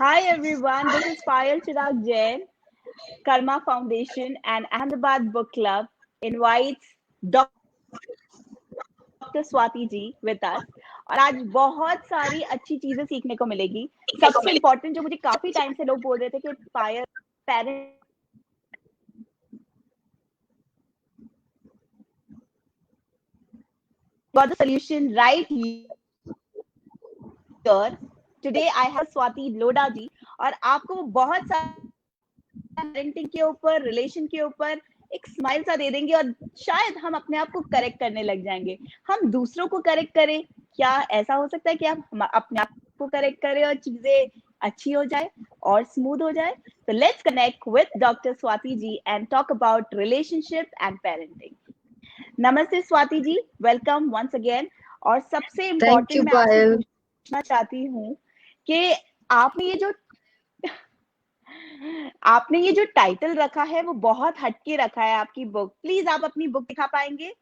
Hi everyone, this is Payal Chirag Jain. Karma Foundation and Ahmedabad Book Club invites Dr. Swati ji with us. और आज बहुत सारी अच्छी चीजें सीखने को मिलेगी. सबसे इम्पोर्टेंट जो मुझे काफी टाइम से लोग बोल रहे थे कि पायल parent got the solution right here. Today I have Swati Loda ji और आपको बहुत सारे पेरेंटिंग के ऊपर, रिलेशन के ऊपर एक स्माइल सा दे देंगे और शायद हम अपने आप को करेक्ट करने लग जाएंगे. हम दूसरों को करेक्ट करें, क्या ऐसा हो सकता है कि हम अपने आप को करेक्ट करें और चीजें अच्छी हो जाए और स्मूथ हो जाए? तो let's connect with doctor Swati ji and talk about relationship and parenting. नमस्ते Swati ji, welcome once again. और सबसे इम्पोर्टेंट मैं आपसे पूछना चाहती हूँ कि आपने ये जो टाइटल रखा है वो बहुत हटके रखा है आपकी बुक. प्लीज आप अपनी बुक दिखा पाएंगे?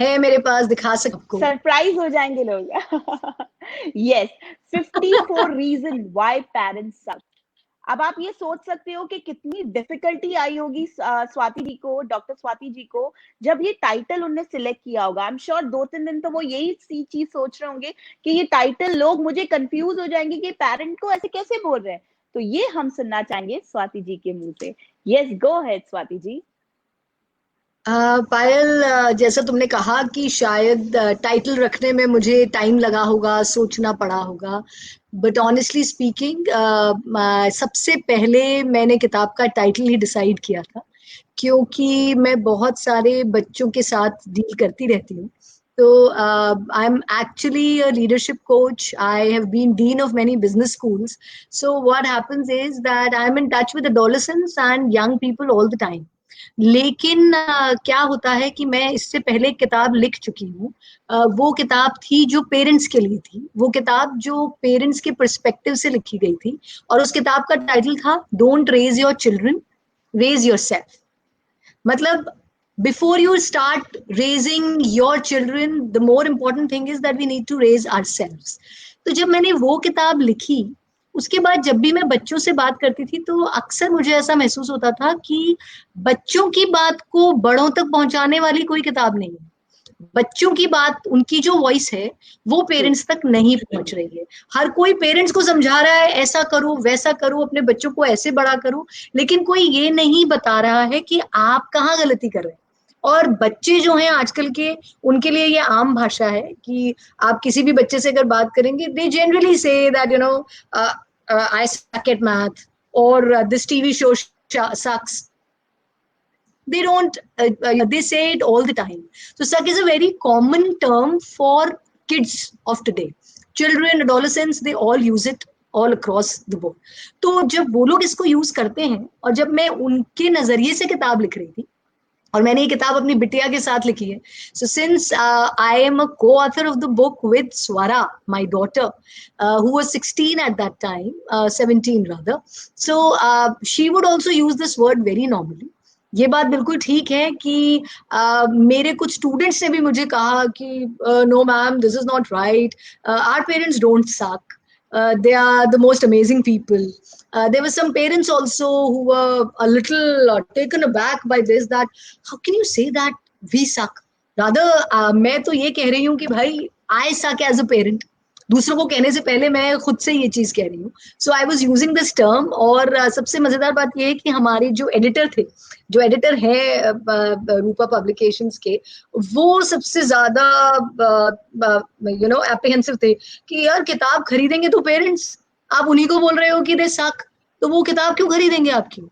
है मेरे पास, दिखा सकते. सरप्राइज हो जाएंगे लोग. यस, 54 रीजन व्हाई पेरेंट्स सक. अब आप ये सोच सकते हो कि कितनी डिफिकल्टी आई होगी स्वाति जी को, डॉक्टर स्वाति जी को, जब ये टाइटल उनने सिलेक्ट किया होगा. आई एम श्योर 2-3 दिन तो वो यही चीज सोच रहे होंगे कि ये टाइटल लोग मुझे कंफ्यूज हो जाएंगे कि पेरेंट को ऐसे कैसे बोल रहे हैं. तो ये हम सुनना चाहेंगे स्वाति जी के मुंह से. Yes, go ahead Swati ji. पायल, जैसा तुमने कहा कि शायद टाइटल रखने में मुझे टाइम लगा होगा, सोचना पड़ा होगा, बट ऑनेस्टली स्पीकिंग सबसे पहले मैंने किताब का टाइटल ही डिसाइड किया था, क्योंकि मैं बहुत सारे बच्चों के साथ डील करती रहती हूँ. So I'm actually a leadership coach. I have been dean of many business schools. So what happens is that I'm in touch with adolescents and young people all the time. लेकिन क्या होता है कि मैं इससे पहले एक किताब लिख चुकी हूँ. वो किताब थी जो पेरेंट्स के लिए थी, वो किताब जो पेरेंट्स के पर्सपेक्टिव से लिखी गई थी, और उस किताब का टाइटल था don't raise your children, raise yourself. मतलब before you start raising your children, the more important thing is that we need to raise ourselves. तो जब मैंने वो किताब लिखी, उसके बाद जब भी मैं बच्चों से बात करती थी तो अक्सर मुझे ऐसा महसूस होता था कि बच्चों की बात को बड़ों तक पहुंचाने वाली कोई किताब नहीं है. बच्चों की बात, उनकी जो वॉइस है वो पेरेंट्स तक नहीं पहुंच रही है. हर कोई पेरेंट्स को समझा रहा है ऐसा करो वैसा करो, अपने बच्चों को ऐसे बड़ा करो, लेकिन कोई ये नहीं बता रहा है कि आप कहाँ गलती कर रहे हैं. और बच्चे जो हैं आजकल के, उनके लिए ये आम भाषा है कि आप किसी भी बच्चे से अगर बात करेंगे, दे जनरली से that I suck at math और this TV show sucks. They don't, they say it all the time. So suck is a very common term for kids of today. Children, adolescents, they all use it all across the board. तो जब वो लोग इसको use करते हैं, और जब मैं उनके नजरिए से किताब लिख रही थी, और मैंने ये किताब अपनी बिटिया के साथ लिखी है. So since I am a co-author of the book with Swara, my daughter, who was 16 at that time, 17 rather. So she would also use this word very normally. ये बात बिल्कुल ठीक है कि मेरे कुछ स्टूडेंट्स ने भी मुझे कहा कि no ma'am, this is not right, our parents don't suck, they are the most amazing people. There were some parents also who were a little taken aback by this, that how can you say that we suck. Rather मैं तो ये कह रही हूँ कि भाई I suck as a parent. दूसरों को कहने से पहले मैं खुद से ये चीज कह रही हूँ. So I was using this term. और सबसे मजेदार बात ये है कि हमारे जो एडिटर थे, जो एडिटर है रूपा पब्लिकेशंस के, वो सबसे ज्यादा एप्रीहेंसिव थे कि यार किताब खरीदेंगे तो पेरेंट्स, आप उन्हीं को बोल रहे हो कि दे सक, तो वो किताब क्यों खरीदेंगे आपकी.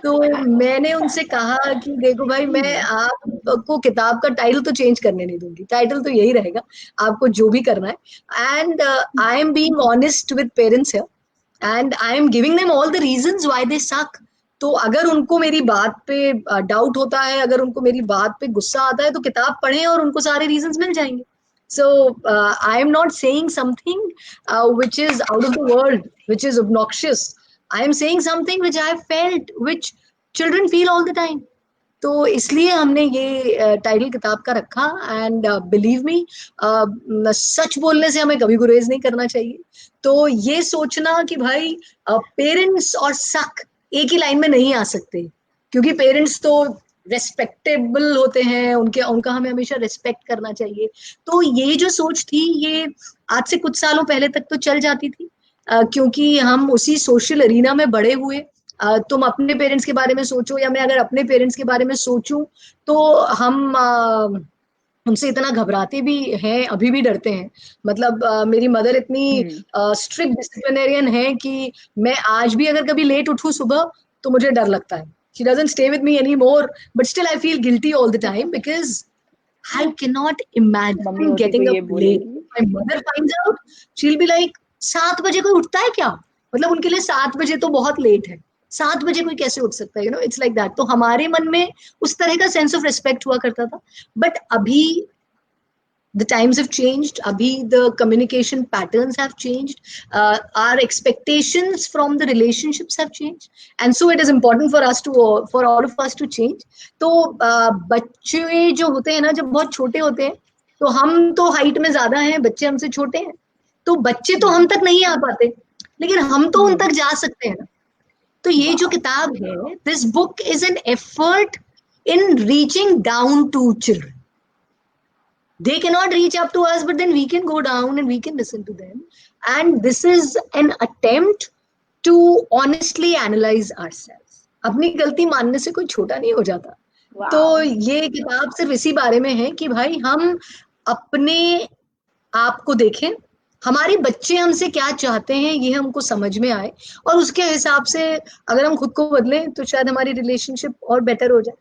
तो मैंने उनसे कहा कि देखो भाई, मैं आपको किताब का टाइटल तो चेंज करने नहीं दूंगी, टाइटल तो यही रहेगा, आपको जो भी करना है. And I am being honest with parents here and I am giving them all the reasons why they सक. तो अगर उनको मेरी बात पे डाउट होता है, अगर उनको मेरी बात पे गुस्सा आता है, तो किताब पढ़ें और उनको सारे रीजंस मिल जाएंगे. So I am not saying something which is out of the world, which is obnoxious. I am saying something which I have felt, which children feel all the time. तो इसलिए हमने ये टाइटल किताब का रखा। And believe me, सच बोलने से हमें कभी गुरेज नहीं करना चाहिए। तो ये सोचना कि भाई पेरेंट्स और सक एक ही लाइन में नहीं आ सकते, क्योंकि पेरेंट्स तो रेस्पेक्टेबल होते हैं, उनका हमें हमेशा रिस्पेक्ट करना चाहिए। तो ये जो सोच थी, ये आज से कुछ सालों पहले तक तो चल जाती थी, क्योंकि हम उसी सोशल अरीना में बड़े हुए। तुम अपने पेरेंट्स के बारे में सोचो, या मैं अगर अपने पेरेंट्स के बारे में सोचूं, तो हम उनसे इतना घबराते भी हैं, अभी भी डरते हैं। मतलब मेरी मदर इतनी हम्म। स्ट्रिक्ट डिसिप्लिनेरियन है कि मैं आज भी अगर कभी लेट उठूं सुबह, तो मुझे डर लगता है। She doesn't stay with me any more, but still I feel guilty all the time, because I cannot mummy imagine होती तो getting ये up late. बोलेगी। My mother finds out, she'll be like, 7 बजे कोई उठता है क्या? मतलब उनके लिए 7 बजे तो बहुत लेट है। 7 बजे कोई कैसे उठ सकता है? It's like that. तो हमारे मन में उस तरह का सेंस ऑफ रिस्पेक्ट हुआ करता था। बट अभी the times have changed. Abhi the communication patterns have changed. Our expectations from the relationships have changed, and so it is important for us to, for all of us to change. तो बच्चे जो होते हैं ना, जब बहुत छोटे होते हैं, तो हम तो हाइट में ज्यादा हैं, बच्चे हमसे छोटे हैं, तो बच्चे तो हम तक नहीं आ पाते, लेकिन हम तो उन तक जा सकते हैं। तो ये जो वाह। किताब है, this book is an effort in reaching down to children. They cannot reach up to us, but then we can go down and we can listen to them. And this is an attempt to honestly analyze ourselves. अपनी गलती मानने से कोई छोटा नहीं हो जाता। तो वाह। ये किताब सिर्फ इसी बारे में है कि भाई हम अपने आप को देखें, हमारे बच्चे हमसे क्या चाहते हैं ये हमको समझ में आए, और उसके हिसाब से अगर हम खुद को बदलें, तो शायद हमारी रिलेशनशिप और बेटर हो जाए।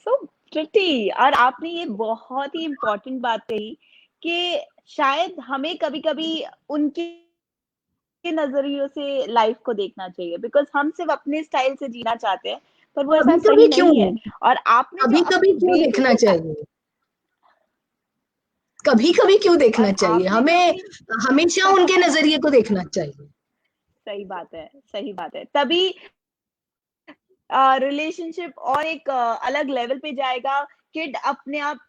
So pretty. और आपने ये बहुत ही इम्पोर्टेंट बात कही कि शायद हमें कभी-कभी उनके नजरियों से लाइफ को देखना चाहिए, बिकॉज हम सिर्फ अपने स्टाइल से जीना चाहते हैं, पर वो ऐसा कभी सही कभी क्यों, नहीं है। और आपने जो कभी कभी अपनी क्यों बेटी देखना के साथ, चाहिए, कभी कभी क्यों देखना और चाहिए आपने जो हमें, अपनी हमेशा उनके नजरिए को देखना चाहिए। सही बात है, सही बात है। तभी रिलेशनशिप और एक अलग लेवल पे जाएगा। किड अपने आप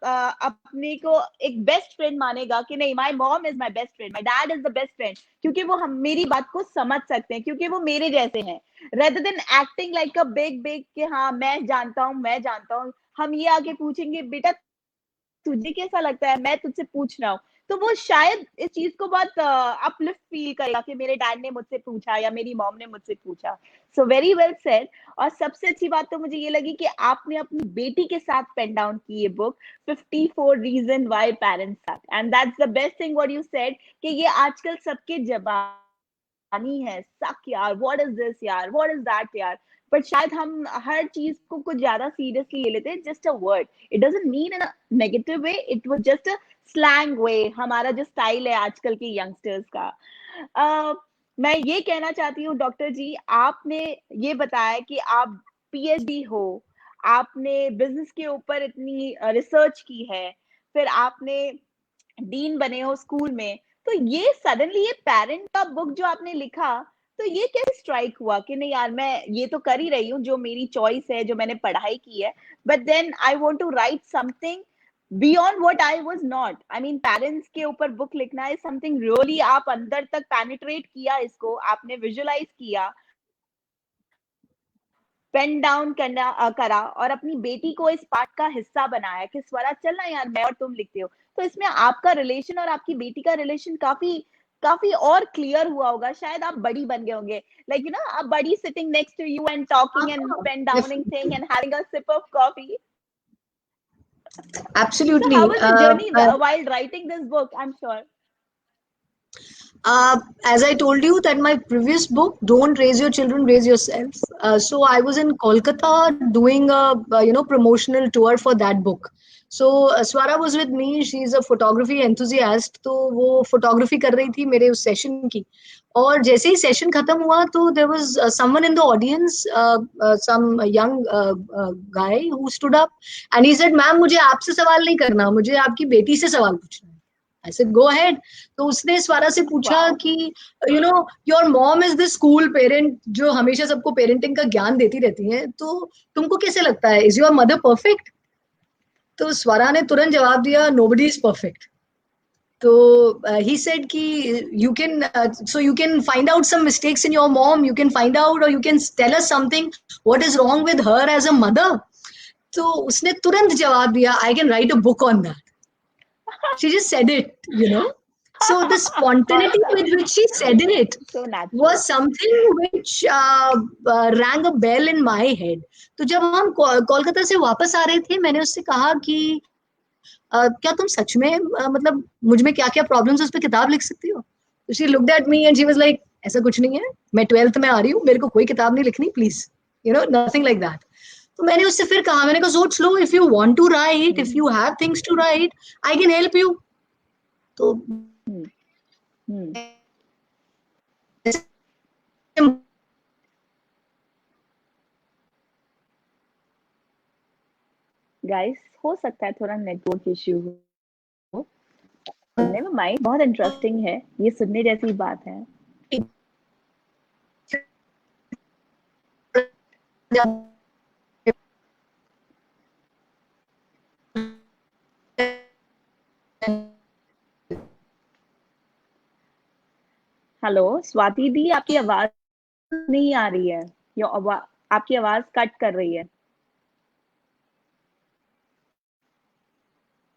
अपने को एक बेस्ट फ्रेंड मानेगा कि नहीं, my mom is my best friend, my dad is the best friend, क्योंकि वो हम मेरी बात को समझ सकते हैं, क्योंकि वो मेरे जैसे हैं, rather than acting like a big big कि हाँ मैं जानता हूँ, मैं जानता हूँ। हम ये आगे पूछेंगे, बेटा तुझे कैसा लगता है, मैं तुझसे पूछ रहा हूँ। तो वो शायद इस चीज को बहुत अपलिफ्ट फील करेगा कि मेरे डैड ने मुझसे पूछा या मेरी मॉम ने मुझसे पूछा। So very well said. और सबसे अच्छी बात तो मुझे ये लगी कि आपने अपनी बेटी के साथ पेन डाउन की ये बुक, 54 रीजन व्हाई पेरेंट्स सक, and that's the best thing what you said कि ये आजकल सबके जबानी है, सक यार, व्हाट इज दिस यार, व्हाट इज दैट यार। बट शायद हम हर चीज को कुछ ज्यादा सीरियसली ले लेते हैं, just a word, it doesn't mean in a negative way, it was just a slang way, हमारा जो स्टाइल है आजकल के यंगस्टर्स का। मैं ये कहना चाहती हूँ डॉक्टर जी, आपने ये बताया कि आप पीएचडी हो, आपने बिजनेस के ऊपर इतनी रिसर्च की है, फिर आपने डीन बने हो स्कूल में, तो ये सडनली ये पेरेंट का बुक जो आपने लिखा, तो ये कैसे स्ट्राइक हुआ कि नहीं यार मैं ये तो कर ही रही हूँ, जो मेरी चॉइस है, जो मैंने पढ़ाई की है, but then I want to write something beyond what I was not. I mean parents के ऊपर बुक लिखना है समथिंग रियली, आप अंदर तक पेनिट्रेट किया इसको, आपने विजुअलाइज किया, पेन डाउन करना करा, और अपनी बेटी को इस पार्ट का हिस्सा बनाया कि स्वरा चलना यार, मैं और तुम लिखते हो। तो इसमें आपका रिलेशन और आपकी बेटी का रिलेशन काफी काफी और क्लियर हुआ होगा, शायद आप बड़ी बन गए होंगे, like you know a body sitting next to you and talking and pen downing thing and having a sip of coffee. So absolutely. how was the journey while writing this book? I'm sure. As I told you that my previous book, Don't Raise Your Children, Raise Yourself. So I was in Kolkata doing a promotional tour for that book. So Swara was with me. She's a photography enthusiast. तो वो photography कर रही थी मेरे उस session की. और जैसे ही session खत्म हुआ, तो there was someone in the audience, some young guy who stood up and he said, "ma'am मुझे आपसे सवाल नहीं करना, मुझे आपकी बेटी से सवाल पूछना है." I said, go ahead. तो उसने स्वारा से पूछा Wow. कि you know your mom is the school parent जो हमेशा सबको पेरेंटिंग का ज्ञान देती रहती है, तो तुमको कैसे लगता है, is your mother perfect? तो स्वारा ने तुरंत जवाब दिया, nobody is perfect. तो he said कि you can so you can find out some mistakes in your mom, you can find out or you can tell us something what is wrong with her as a mother. तो उसने तुरंत जवाब दिया, I can write a book on that. She just said it, you know. So the spontaneity with which she said it So natural. was something which rang a bell in my head. तो जब हम कोलकाता से वापस आ रहे थे, मैंने उससे कहा कि क्या तुम सच में मतलब मुझ में क्या क्या प्रॉब्लम्स उस पर किताब लिख सकती हो? तो she looked at me and she was like, ऐसा कुछ नहीं है, मैं 12th में आ रही हूँ, मेरे को कोई किताब नहीं लिखनी, please, you know, nothing like that. तो मैंने उससे फिर कहा, मैंने कहा सोच लो, if you want to write, if you have things to write, I can help you. तो गाइस, हो सकता है थोड़ा नेटवर्क इश्यू हो. नेवर माइंड, बहुत इंटरेस्टिंग है, ये सुनने जैसी बात है. हेलो स्वाति दी, आपकी आवाज नहीं आ रही है, आपकी आवाज कट कर रही है.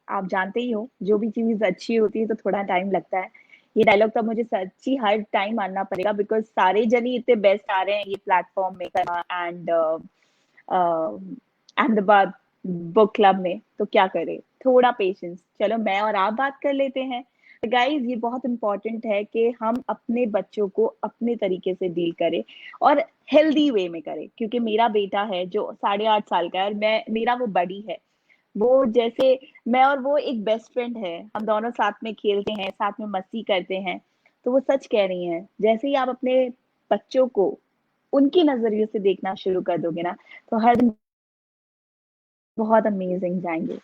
आप जानते ही हो, जो भी चीज अच्छी होती है तो थोड़ा टाइम लगता है. ये डायलॉग तो मुझे सच्ची हर टाइम मानना पड़ेगा, बिकॉज सारे जन ही इतने बेस्ट आ रहे हैं ये प्लेटफॉर्म में करना एंड अहमदाबाद बुक क्लब में, तो क्या करें, थोड़ा पेशेंस. चलो मैं और आप बात कर लेते हैं. गाइज, ये बहुत इंपॉर्टेंट है कि हम अपने बच्चों को अपने तरीके से डील करें और हेल्दी वे में करें. क्योंकि मेरा बेटा है जो 8.5 साल का है, और मेरा वो बड़ी है, वो जैसे मैं और वो एक बेस्ट फ्रेंड है, हम दोनों साथ में खेलते हैं, साथ में मस्ती करते हैं. तो वो सच कह रही हैं, जैसे ही आप अपने बच्चों को उनके नजरिए से देखना शुरू कर दोगे ना, तो हर दिन बहुत अमेजिंग जाएंगे.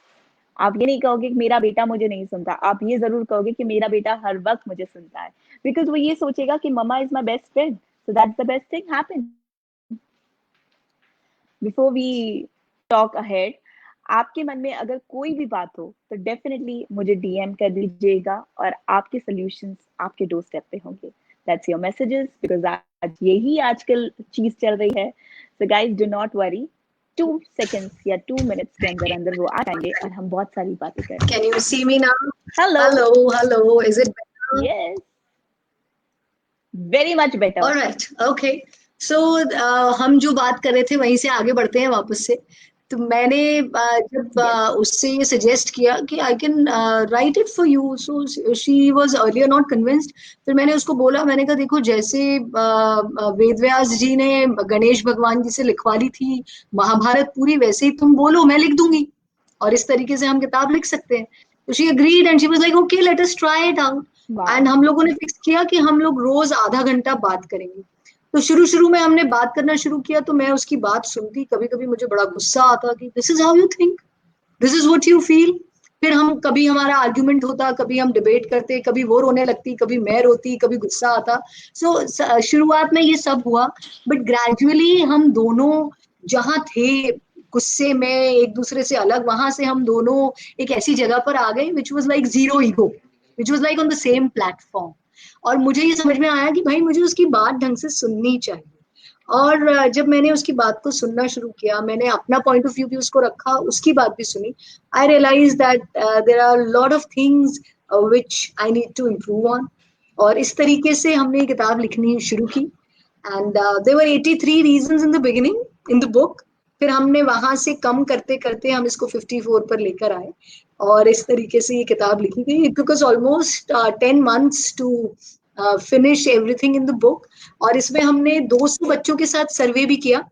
आप ये नहीं कहोगे कि मेरा बेटा मुझे नहीं सुनता, आप ये जरूर कहोगे कि मेरा बेटा हर वक्त मुझे सुनता है, बिकॉज वो ये सोचेगा कि mamma is my best friend, so that's the best thing happen. Before we talk ahead, आपके मन में अगर कोई भी बात हो तो डेफिनेटली मुझे डीएम कर दीजिएगा, और आपके सॉल्यूशंस आपके डोर स्टेप पे होंगे. दैट्स योर मैसेजेस, बिकॉज आज यही आजकल चीज चल रही है. So guys, do not worry, 2 seconds या 2 मिनट्स के अंदर अंदर वो आ जाएंगे और हम बहुत सारी बातें करेंगे. Can you see me now? Hello. Hello. Is it better? Yes, very much better. All right. Okay. So हम जो बात कर रहे थे वहीं से आगे बढ़ते हैं वापस से. तो मैंने जब उससे ये सजेस्ट किया कि I can write it for you, so she was earlier not convinced. फिर मैंने उसको बोला, मैंने कहा देखो, जैसे वेद व्यास जी ने गणेश भगवान जी से लिखवा ली थी महाभारत पूरी, वैसे ही तुम बोलो, मैं लिख दूंगी, और इस तरीके से हम किताब लिख सकते हैं. तो she agreed and she was like, okay, let us try it out. And हम लोगों ने फिक्स किया कि हम लोग रोज आधा घंटा बात करेंगे. तो शुरू शुरू में हमने बात करना शुरू किया, तो मैं उसकी बात सुनती, कभी कभी मुझे बड़ा गुस्सा आता कि this is how you think, this is what you feel. फिर हम कभी हमारा आर्ग्यूमेंट होता, कभी हम डिबेट करते, कभी वो रोने लगती, कभी मैं रोती, कभी गुस्सा आता. सो शुरुआत में ये सब हुआ, बट ग्रेजुअली हम दोनों जहाँ थे गुस्से में एक दूसरे से अलग, वहां से हम दोनों एक ऐसी जगह पर आ गए which was like zero ego, which was like on the same platform. और मुझे ये समझ में आया कि भाई मुझे उसकी बात ढंग से सुननी चाहिए. और जब मैंने उसकी बात को सुनना शुरू किया, मैंने अपना पॉइंट ऑफ व्यू भी उसको रखा, उसकी बात भी सुनी, I realise that there are lot of things which I need to improve on. और इस तरीके से हमने ये किताब लिखनी शुरू की. And there were 83 reasons in the beginning in the book. फिर हमने वहां से कम करते करते हम इसको 54 पर लेकर आए, और इस तरीके से ये किताब लिखी गई. It took us almost 10 months to finish everything in the book. और इसमें हमने 200 बच्चों के साथ सर्वे भी किया.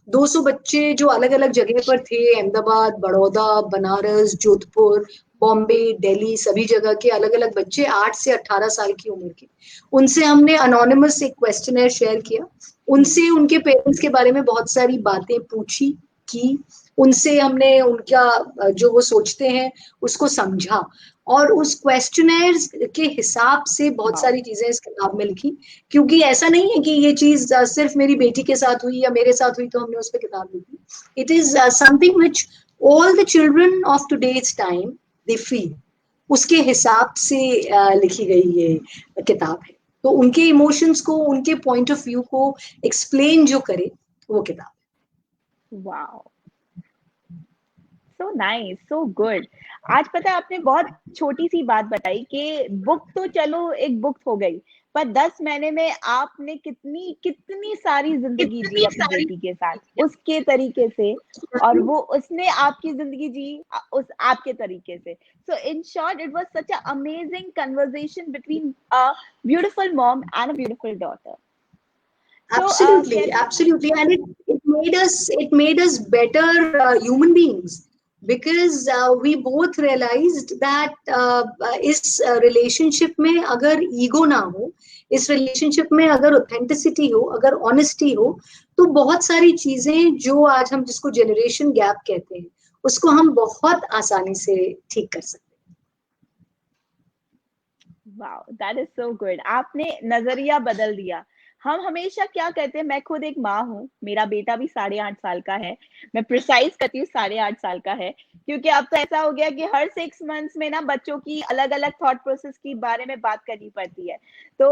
200 बच्चे जो अलग अलग जगह पर थे, अहमदाबाद, बड़ौदा, बनारस, जोधपुर, बॉम्बे, दिल्ली, सभी जगह के अलग अलग बच्चे 8 से 18 साल की उम्र के. उनसे हमने अनोनिमस एक क्वेश्चनर शेयर किया, उनसे उनके पेरेंट्स के बारे में बहुत सारी बातें पूछी की. उनसे हमने उनका जो वो सोचते हैं उसको समझा, और उस क्वेश्चनर्स के हिसाब से बहुत सारी चीजें इस किताब में लिखी। क्योंकि ऐसा नहीं है कि ये चीज सिर्फ मेरी बेटी के साथ हुई या मेरे साथ हुई तो हमने उस पर किताब लिखी। It is something which all the children of today's time they feel, उसके हिसाब से लिखी गई ये किताब है। तो उनके इमोशंस को, उनके पॉइंट ऑफ व्यू को एक्सप्लेन जो करे वो किताब। Wow, so nice, so good. आज पता है आपने बहुत छोटी सी बात बताई कि बुक तो चलो एक बुक हो गई, पर 10 महीने में आपने कितनी कितनी सारी जिंदगी जी इतनी अपनी सारी बेटी के साथ उसके तरीके से, और वो उसने आपकी जिंदगी जी उस आपके तरीके से। So in short it was such a amazing conversation between a beautiful mom and a beautiful daughter. So Absolutely, कहते absolutely, and it made us better human beings, because we both realized that इस relationship में अगर ego ना हो, इस relationship में अगर authenticity हो, अगर honesty हो, तो बहुत सारी चीजें जो आज हम जिसको generation gap कहते हैं उसको हम बहुत आसानी से ठीक कर सकते हैं। Wow, that is so good. आपने नजरिया बदल दिया। हम हमेशा क्या कहते हैं, मैं खुद एक माँ हूँ, मेरा बेटा भी 8.5 साल का है, मैं प्रिसाइज करती हूँ 8.5 साल का है, क्योंकि अब तो ऐसा हो गया कि हर 6 मंथ्स में ना बच्चों की अलग अलग थॉट प्रोसेस के बारे में बात करनी पड़ती है। तो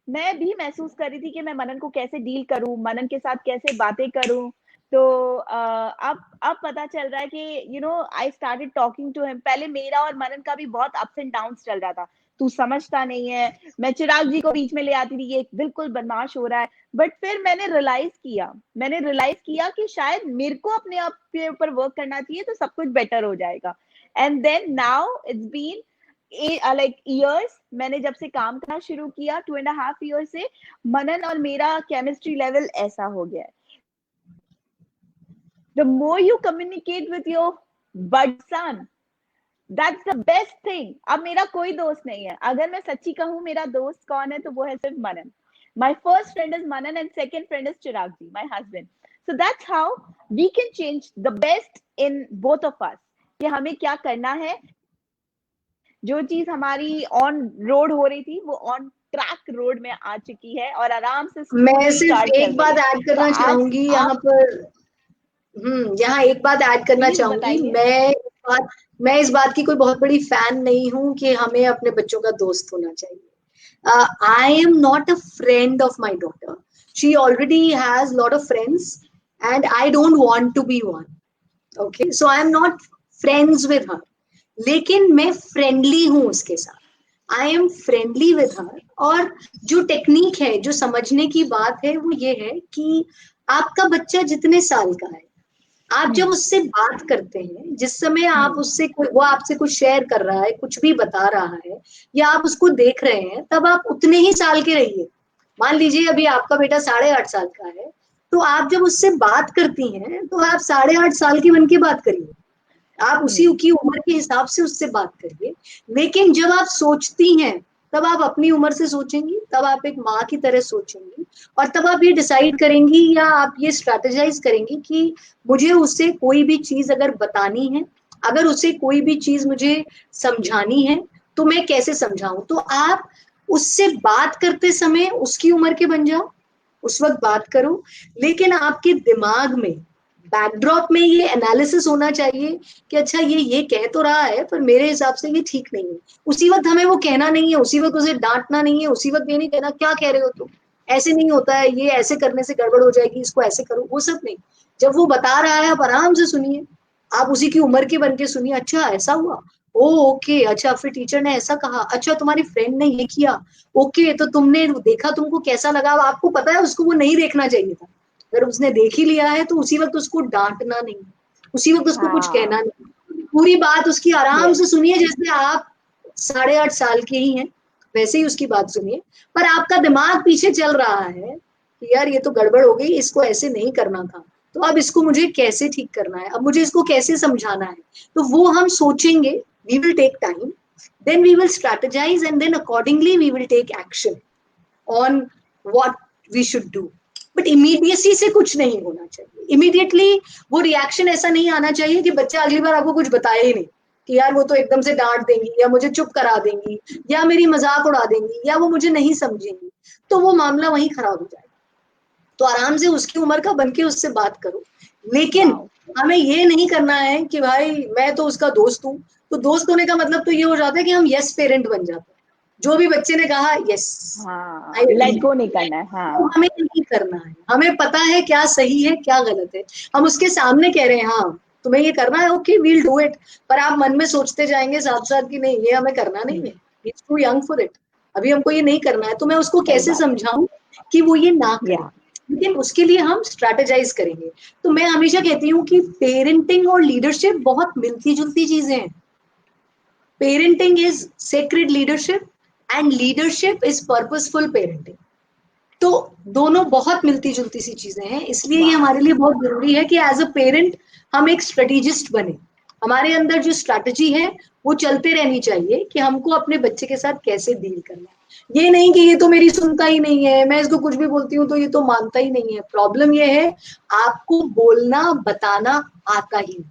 मैं भी महसूस कर रही थी कि मैं मनन को कैसे डील करूं, मनन के साथ कैसे बातें करूं। तो अब पता चल रहा है कि I started talking to him. पहले मेरा और मनन का भी बहुत अप्स एंड डाउन्स चल रहा था, तू समझता नहीं है, मैं चिराग जी को बीच में ले आती थी, ये बिल्कुल बदमाश हो रहा है। बट फिर मैंने रियलाइज किया कि शायद मेरे को अपने आप के ऊपर वर्क करना चाहिए तो सब कुछ बेटर हो जाएगा। And then now it's been like years, मैंने जब से काम करना शुरू किया 2.5 ईयर से, मनन और मेरा केमिस्ट्री लेवल ऐसा हो गया है। The more you communicate with your bud son, that's the best thing. अब मेरा कोई दोस्त नहीं है, अगर मैं सच्ची कहूँ मेरा दोस्त कौन है तो वो है सिर्फ Manan. My first friend is Manan and second friend is Chirag ji, my husband. So that's how we can change the best in both of us, कि हमें क्या करना है। जो चीज हमारी ऑन रोड हो रही थी वो ऑन ट्रैक रोड में आ चुकी है और आराम से मैं स्मूथली सिर्फ कार चल एक रही बात है। ऐड तो करना आज चाहूंगी यहाँ आप पर। यहाँ एक बात ऐड करना प्लीज चाहूंगी। बताइए। मैं इस बात की कोई बहुत बड़ी फैन नहीं हूं कि हमें अपने बच्चों का दोस्त होना चाहिए। I am not a friend of my daughter. She already has lot of friends and I don't want to be one. Okay, so I am not friends with her, लेकिन मैं फ्रेंडली हूं उसके साथ। I am friendly with her. और जो technique है, जो समझने की बात है, वो ये है कि आपका बच्चा जितने साल का है, आप जब उससे बात करते हैं, जिस समय आप उससे वो आपसे कुछ शेयर कर रहा है, कुछ भी बता रहा है, या आप उसको देख रहे हैं, तब आप उतने ही साल के रहिए। मान लीजिए अभी आपका बेटा 8.5 साल का है, तो आप जब उससे बात करती हैं तो आप 8.5 साल की बन के बात करिए, आप उसी की उम्र के हिसाब से उससे बात करिए। लेकिन जब आप सोचती हैं तब आप अपनी उम्र से सोचेंगी, तब आप एक माँ की तरह सोचेंगी, और तब आप ये डिसाइड करेंगी या आप ये स्ट्रेटेजाइज करेंगी कि मुझे उससे कोई भी चीज अगर बतानी है, अगर उसे कोई भी चीज मुझे समझानी है, तो मैं कैसे समझाऊं। तो आप उससे बात करते समय उसकी उम्र के बन जाओ, उस वक्त बात करो, लेकिन आपके दिमाग में बैकड्रॉप में ये एनालिसिस होना चाहिए कि अच्छा ये कह तो रहा है पर मेरे हिसाब से ये ठीक नहीं है। उसी वक्त हमें वो कहना नहीं है, उसी वक्त उसे डांटना नहीं है, उसी वक्त ये नहीं कहना क्या कह रहे हो तुम, ऐसे नहीं होता है, ये ऐसे करने से गड़बड़ हो जाएगी, इसको ऐसे करो, वो सब नहीं। जब वो बता रहा है आप आराम से सुनिए, आप उसी की उम्र के बन के सुनिए। अच्छा ऐसा हुआ, ओ ओके, अच्छा फिर टीचर ने ऐसा कहा, अच्छा तुम्हारी फ्रेंड ने ये किया, ओके तो तुमने देखा, तुमको कैसा लगा। आपको पता है उसको वो नहीं देखना चाहिए था, अगर उसने देख ही लिया है तो उसी वक्त उसको डांटना नहीं, उसी वक्त उसको कुछ कहना नहीं, पूरी बात उसकी आराम से सुनिए, जैसे आप 8.5 साल के ही हैं वैसे ही उसकी बात सुनिए। पर आपका दिमाग पीछे चल रहा है कि यार ये तो गड़बड़ हो गई, इसको ऐसे नहीं करना था, तो अब इसको मुझे कैसे ठीक करना है, अब मुझे इसको कैसे समझाना है। तो वो हम सोचेंगे, we will take time, then we will strategize and then accordingly we will take action on what we should do. But immediately से कुछ नहीं होना चाहिए। इमीडिएटली वो रिएक्शन ऐसा नहीं आना चाहिए कि बच्चा अगली बार आपको कुछ बताया ही नहीं, कि यार वो तो एकदम से डांट देंगी या मुझे चुप करा देंगी या मेरी मजाक उड़ा देंगी या वो मुझे नहीं समझेंगी, तो वो मामला वहीं खराब हो जाएगा। तो आराम से उसकी उम्र का बनके उससे बात करो, लेकिन हमें ये नहीं करना है कि भाई मैं तो उसका दोस्त हूँ, तो दोस्त होने का मतलब तो ये हो जाता है कि हम यस पेरेंट बन जाते हैं, जो भी बच्चे ने कहा यस, लेट गो नहीं करना है। तो हमें नहीं करना है, हमें पता है क्या सही है क्या गलत है, हम उसके सामने कह रहे हैं हाँ तुम्हें ये करना है, ओके वील डू इट, पर आप मन में सोचते जाएंगे साथ साथ कि नहीं ये हमें करना नहीं है, it's too young for it, अभी हमको ये नहीं करना है, तो मैं उसको कैसे समझाऊं कि वो ये ना करे, लेकिन उसके लिए हम स्ट्रेटेजाइज करेंगे। तो मैं हमेशा कहती हूँ कि पेरेंटिंग और लीडरशिप बहुत मिलती जुलती चीजें हैं। Parenting is sacred leadership and leadership is purposeful parenting. तो दोनों बहुत मिलती जुलती सी चीजें हैं, इसलिए ये हमारे लिए बहुत जरूरी है कि एज अ पेरेंट हम एक स्ट्रेटेजिस्ट बने, हमारे अंदर जो स्ट्रैटेजी है वो चलते रहनी चाहिए कि हमको अपने बच्चे के साथ कैसे डील करना है। ये नहीं कि ये तो मेरी सुनता ही नहीं है, मैं इसको कुछ भी बोलती हूँ तो ये तो मानता ही नहीं है। प्रॉब्लम ये है आपको बोलना बताना आता ही नहीं।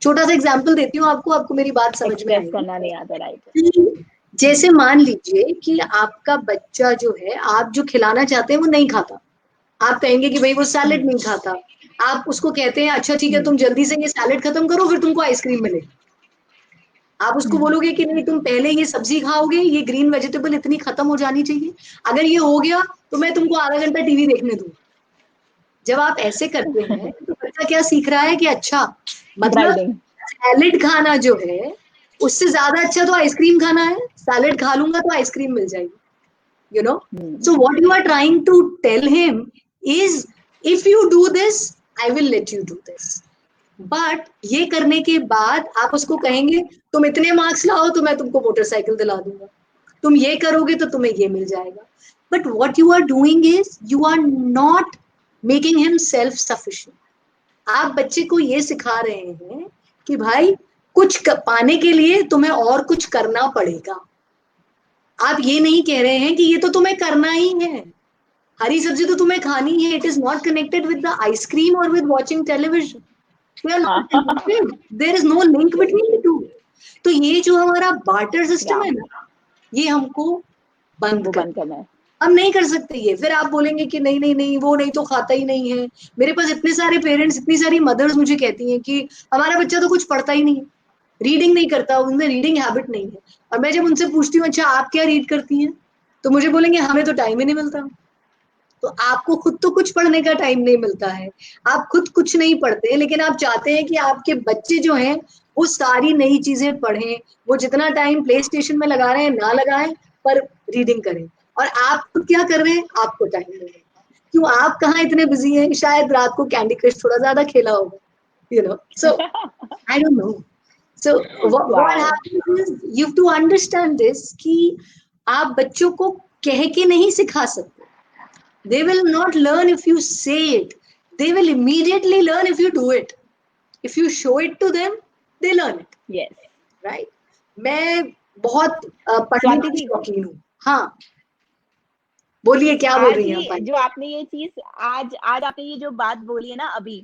छोटा सा एग्जाम्पल देती हूँ आपको, आपको मेरी बात समझ में आएगी। करना नहीं आता, राइट। जैसे मान लीजिए कि आपका बच्चा जो है, आप जो खिलाना चाहते हैं वो नहीं खाता, आप कहेंगे कि भाई वो सैलेड नहीं खाता, आप उसको कहते हैं अच्छा ठीक है तुम जल्दी से ये सैलेड खत्म करो फिर तुमको आइसक्रीम मिलेगी। आप उसको बोलोगे कि नहीं तुम पहले ये सब्जी खाओगे, ये ग्रीन वेजिटेबल इतनी खत्म हो जानी चाहिए, अगर ये हो गया तो मैं तुमको आधा घंटा टीवी देखने दूंगा। जब आप ऐसे करते हैं तो बच्चा क्या सीख रहा है कि अच्छा मतलब सैलेड खाना जो है उससे ज्यादा अच्छा तो आइसक्रीम खाना है, सैलेड खा लूंगा तो आइसक्रीम मिल जाएगी, you know. So what you are trying to tell him is if you do this I will let you do this, but ये करने के बाद आप उसको कहेंगे तुम इतने मार्क्स लाओ तो मैं तुमको मोटरसाइकिल दिला दूंगा, तुम ये करोगे तो तुम्हें ये मिल जाएगा। But what you are doing is you are not making himself sufficient. आप बच्चे को ये सिखा रहे हैं कि भाई कुछ पाने के लिए तुम्हें और कुछ करना पड़ेगा। आप ये नहीं कह रहे हैं कि ये तो तुम्हें करना ही है, हरी सब्जी तो तुम्हें खानी है, it is not connected with the ice cream और with watching television, they are not connected, there is no link between the two। तो ये जो हमारा बार्टर सिस्टम है ना, ये हमको बंद करना है। हम नहीं कर सकते ये, फिर आप बोलेंगे कि नहीं नहीं नहीं वो नहीं तो खाता ही नहीं है। मेरे पास इतने सारे पेरेंट्स, इतनी सारी मदर्स मुझे कहती हैं कि हमारा बच्चा तो कुछ पढ़ता ही नहीं है, रीडिंग नहीं करता, उनमें रीडिंग हैबिट नहीं है। और मैं जब उनसे पूछती हूँ अच्छा आप क्या रीड करती हैं, तो मुझे बोलेंगे हमें तो टाइम ही नहीं मिलता। तो आपको खुद तो कुछ पढ़ने का टाइम नहीं मिलता है, आप खुद कुछ नहीं पढ़ते, लेकिन आप चाहते हैं कि आपके बच्चे जो हैं वो सारी नई चीजें पढ़ें, वो जितना टाइम प्ले स्टेशन में लगा रहे हैं ना लगाएं, पर रीडिंग करें। और आप खुद क्या कर रहे हैं, आपको टाइम नहीं मिलता। क्यों, आप कहाँ इतने बिजी हैं, शायद रात को कैंडी क्रश थोड़ा ज्यादा खेला होगा, you know. So I don't know. So what happens is you have to understand this कि आप बच्चों को कह के नहीं सिखा सकते। They will not learn if you say it. They will immediately learn if you do it. If you show it to them, they learn it. Yes. Right? मैं बहुत पढ़ने की शौकीन हूँ। हाँ, बोलिए क्या बोल रही हैं आप? जो आपने ये चीज आज आपने ये जो बात बोली है ना अभी,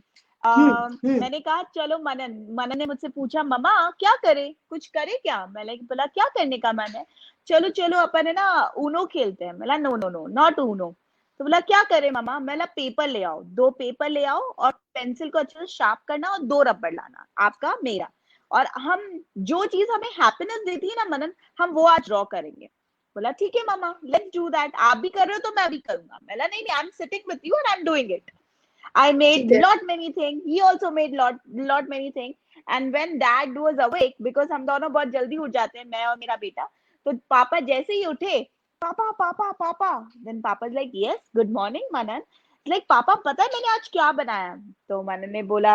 मैंने कहा चलो मनन ने मुझसे पूछा मम्मा क्या करे, कुछ करे क्या? मैंने बोला क्या करने का मन है? चलो अपन है ना ऊनो खेलते हैं। मैंने no no no not Uno. तो बोला क्या करे मामा? मैंने पेपर ले आओ, 2 पेपर ले आओ और पेंसिल को अच्छे से शार्प करना और 2 रबड़ लाना, आपका मेरा, और हम जो चीज हमें हैप्पीनेस देती है ना मनन, हम वो आज ड्रॉ करेंगे। बोला ठीक है मामा लेट्स डू दैट, आप भी कर रहे हो तो मैं भी करूंगा। मैंने नहीं I am sitting with you and I am doing it. I made lot many things, he also made lot many things, and when dad was awake, because हम दोनों बहुत जल्दी उठ जाते हैं, मैं और मेरा बेटा, तो पापा जैसे ही उठे, पापा पापा पापा, then पापा like yes good morning मनन, like पापा पता है मैंने आज क्या बनाया? तो मनन ने बोला,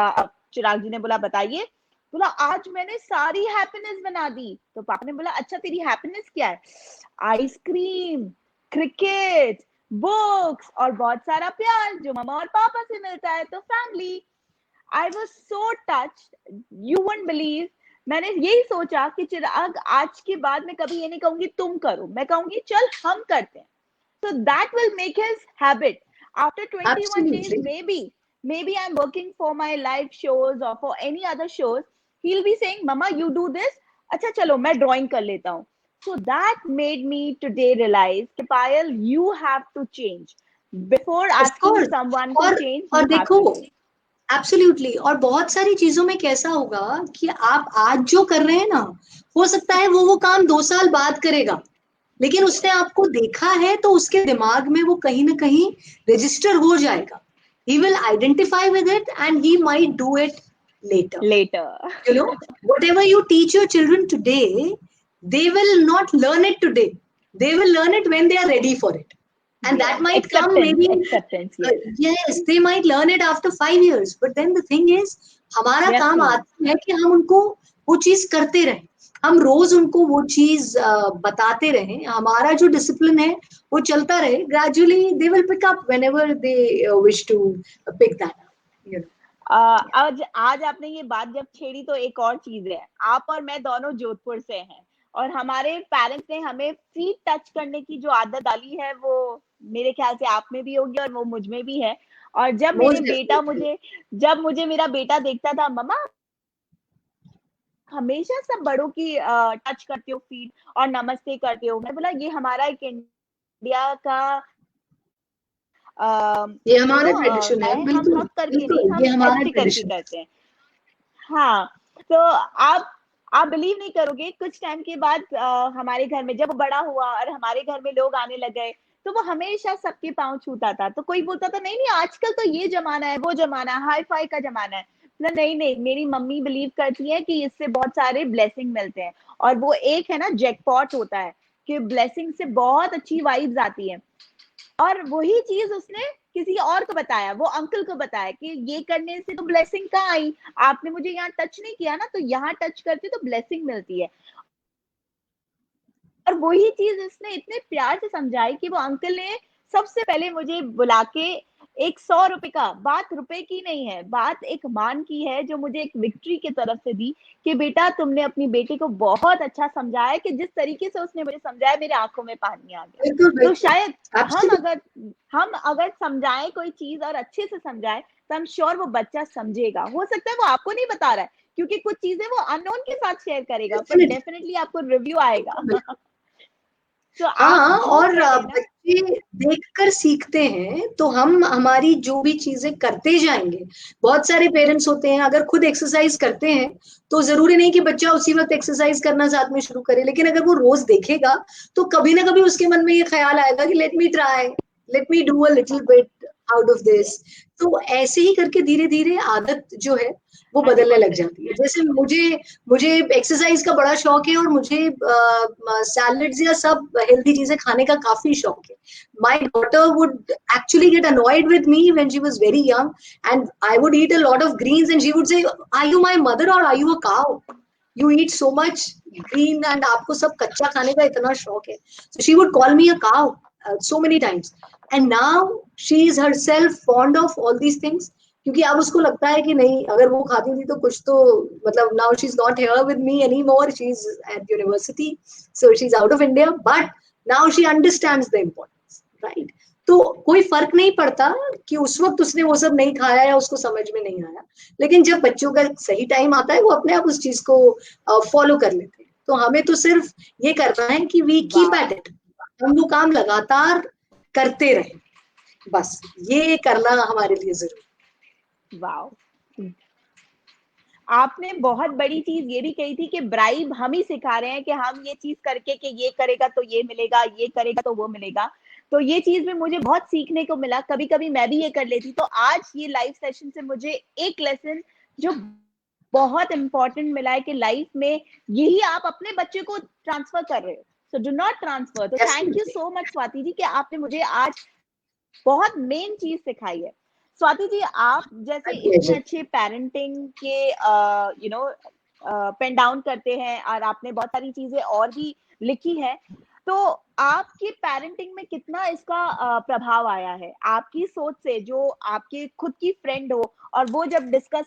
चिराग जी ने बोला बताइए। बोला आज मैंने सारी हैप्पीनेस बना दी। तो पापा ने बोला अच्छा तेरी हैप्पीनेस क्या है? आइसक्रीम, क्रिकेट, बुक्स और बहुत सारा प्यार जो मम्मा और पापा से मिलता है, तो family. I was so touched, you won't believe. मैंने यही सोचा कि चिराग आज के बाद मैं कभी ये नहीं कहूंगी तुम करो, मैं कहूंगी चल हम करते हैं। So that will make his habit. After 21 days, Absolutely. maybe I'm working for my live shows or for any other shows. He'll be saying, "Mama, you do this. अच्छा चलो मैं drawing कर लेता हूँ." So that made me today realize कि Payal, you have to change. Before Of asking course. someone to change, और you have देखो, to do. Absolutely, और बहुत सारी चीजों में कैसा होगा कि आप आज जो कर रहे हैं ना, हो सकता है वो काम 2 साल बाद करेगा, लेकिन उसने आपको देखा है तो उसके दिमाग में वो कहीं ना कहीं रजिस्टर हो जाएगा. He will identify with it and he might do it later. Later. You know, whatever you teach your children today, they will not learn it today. They will learn it when they are ready for it. And that Yes. might come Acceptance. maybe, Acceptance. Yes. yes, they might learn it after 5 years. But then the thing is, हमारा We have काम to. आता है कि हम उनको वो चीज करते रहें, हम रोज उनको वो चीज बताते रहें, हमारा जो डिसिप्लिन है वो चलता रहे. Gradually they will pick up whenever they wish to pick that up, you know. आज आपने ये बात जब छेड़ी तो एक और चीज है, आप और मैं दोनों जोधपुर से हैं और हमारे पेरेंट्स ने हमें फीट टच करने की जो आदत डाली है वो मेरे ख्याल से आप में भी होगी और वो मुझ में भी है. और जब मुझे मेरा बेटा देखता था, "मम्मा हमेशा सब बड़ों की टच करते हो फीट और नमस्ते करते हो." मैं बोला ये हमारा एक इंडिया का ये यू हमारा नो ट्रेडिशन है, है, हम बिल्कुल हक करके नहीं, बिल्कुल, हम ये हमारा ऐसे करके ट्रेडिशन. करते हैं. हाँ, तो आप बिलीव नहीं करोगे, कुछ टाइम के बाद हमारे घर में जब वो बड़ा हुआ और हमारे घर में लोग आने लग गए, तो वो हमेशा सबके पाँव छूता था. तो कोई बोलता था, "नहीं, नहीं, आजकल तो ये ज़माना है, वो ज़माना है, हाई-फाई का ज़माना है." बोला, "नहीं, नहीं, मेरी मम्मी बिलीव करती है कि इससे बहुत सारे ब्लेसिंग मिलते हैं." और वो एक है ना जैकपॉट होता है कि ब्लेसिंग से बहुत अच्छी वाइब्स आती हैं. और वही चीज उसने किसी और को बताया, वो अंकल को बताया कि ये करने से तो ब्लेसिंग कहाँ आई, आपने मुझे यहाँ टच नहीं किया ना, तो यहाँ टच करते तो ब्लेसिंग मिलती है. और वही चीज इसने इतने प्यार से समझाई कि वो अंकल ने सबसे पहले मुझे बुला के एक 100 रुपए का, बात रुपए की नहीं है, बात एक मान की है जो मुझे एक विक्ट्री की तरफ से दी कि बेटा तुमने अपनी बेटी को बहुत अच्छा समझाया, कि जिस तरीके से उसने मुझे समझाया मेरे आंखों में पानी आ गया. बिल्कुल तो बिल्कुल, शायद हम एब्सोल्युटली. अगर हम अगर समझाएं कोई चीज और अच्छे से समझाएं तो आई एम श्योर वो बच्चा समझेगा. हो सकता है वो आपको नहीं बता रहा है क्योंकि कुछ चीजें वो अननोन के साथ शेयर करेगा, पर डेफिनेटली, डेफिनेटली आपको रिव्यू आएगा. बिल्कुल. तो आप हाँ, जो और कर रहे हैं ना. बच्चे देखकर सीखते हैं, तो हम हमारी जो भी चीजें करते जाएंगे. बहुत सारे पेरेंट्स होते हैं, अगर खुद एक्सरसाइज करते हैं तो जरूरी नहीं कि बच्चा उसी वक्त एक्सरसाइज करना साथ में शुरू करे, लेकिन अगर वो रोज देखेगा तो कभी ना कभी उसके मन में ये ख्याल आएगा कि let me try, let me do a little bit out of this. तो ऐसे ही करके धीरे धीरे आदत जो है वो हाँ जी, बदलने लग बोलते हैं. जाती है. जैसे मुझे मुझे एक्सरसाइज का बड़ा शौक है और मुझे सैलड्स या सब हेल्दी चीजें खाने का काफी शौक है. My daughter would actually get annoyed with me when she was very young, and I would eat a lot of greens and she would say, are you my mother और are you a cow, you eat so much green and आपको सब कच्चा खाने का इतना शौक है. So she would call me a cow so many times, and now she is herself fond of all these things, क्योंकि अब उसको लगता है कि नहीं, अगर वो खाती थी तो कुछ तो मतलब, now she's not here with me anymore, she's at university, so she's out of India, but now she understands the importance, right? तो कोई फर्क नहीं पड़ता कि उस वक्त उसने वो सब नहीं खाया या उसको समझ में नहीं आया, लेकिन जब बच्चों का सही टाइम आता है वो अपने आप उस चीज को फॉलो कर लेते हैं. तो हमें तो सिर्फ ये करना है कि we keep at wow. It, हम वो काम लगातार करते रहें, बस ये करना हमारे लिए जरूरी. वाओ. आपने बहुत बड़ी चीज ये भी कही थी कि ब्राइब हम ही सिखा रहे हैं कि हम ये चीज करके कि ये करेगा तो ये मिलेगा, ये करेगा तो वो मिलेगा. तो ये चीज में मुझे बहुत सीखने को मिला. कभी कभी मैं भी ये कर लेती. तो आज ये लाइव सेशन से मुझे एक लेसन जो बहुत इंपॉर्टेंट मिला है कि लाइफ में यही आप अपने बच्चे को ट्रांसफर कर रहे हो. So do not transfer. तो thank you Definitely. So much Swati ji कि आपने मुझे आज बहुत मेन चीज सिखाई है. स्वाति जी, आप जैसे My इतने pleasure. अच्छे पेरेंटिंग के पेन डाउन करते हैं और आपने बहुत सारी चीजें और भी लिखी है, तो आपकी पेरेंटिंग में कितना इसका प्रभाव आया है आपकी सोच से, जो आपके खुद की फ्रेंड हो और वो जब डिस्कस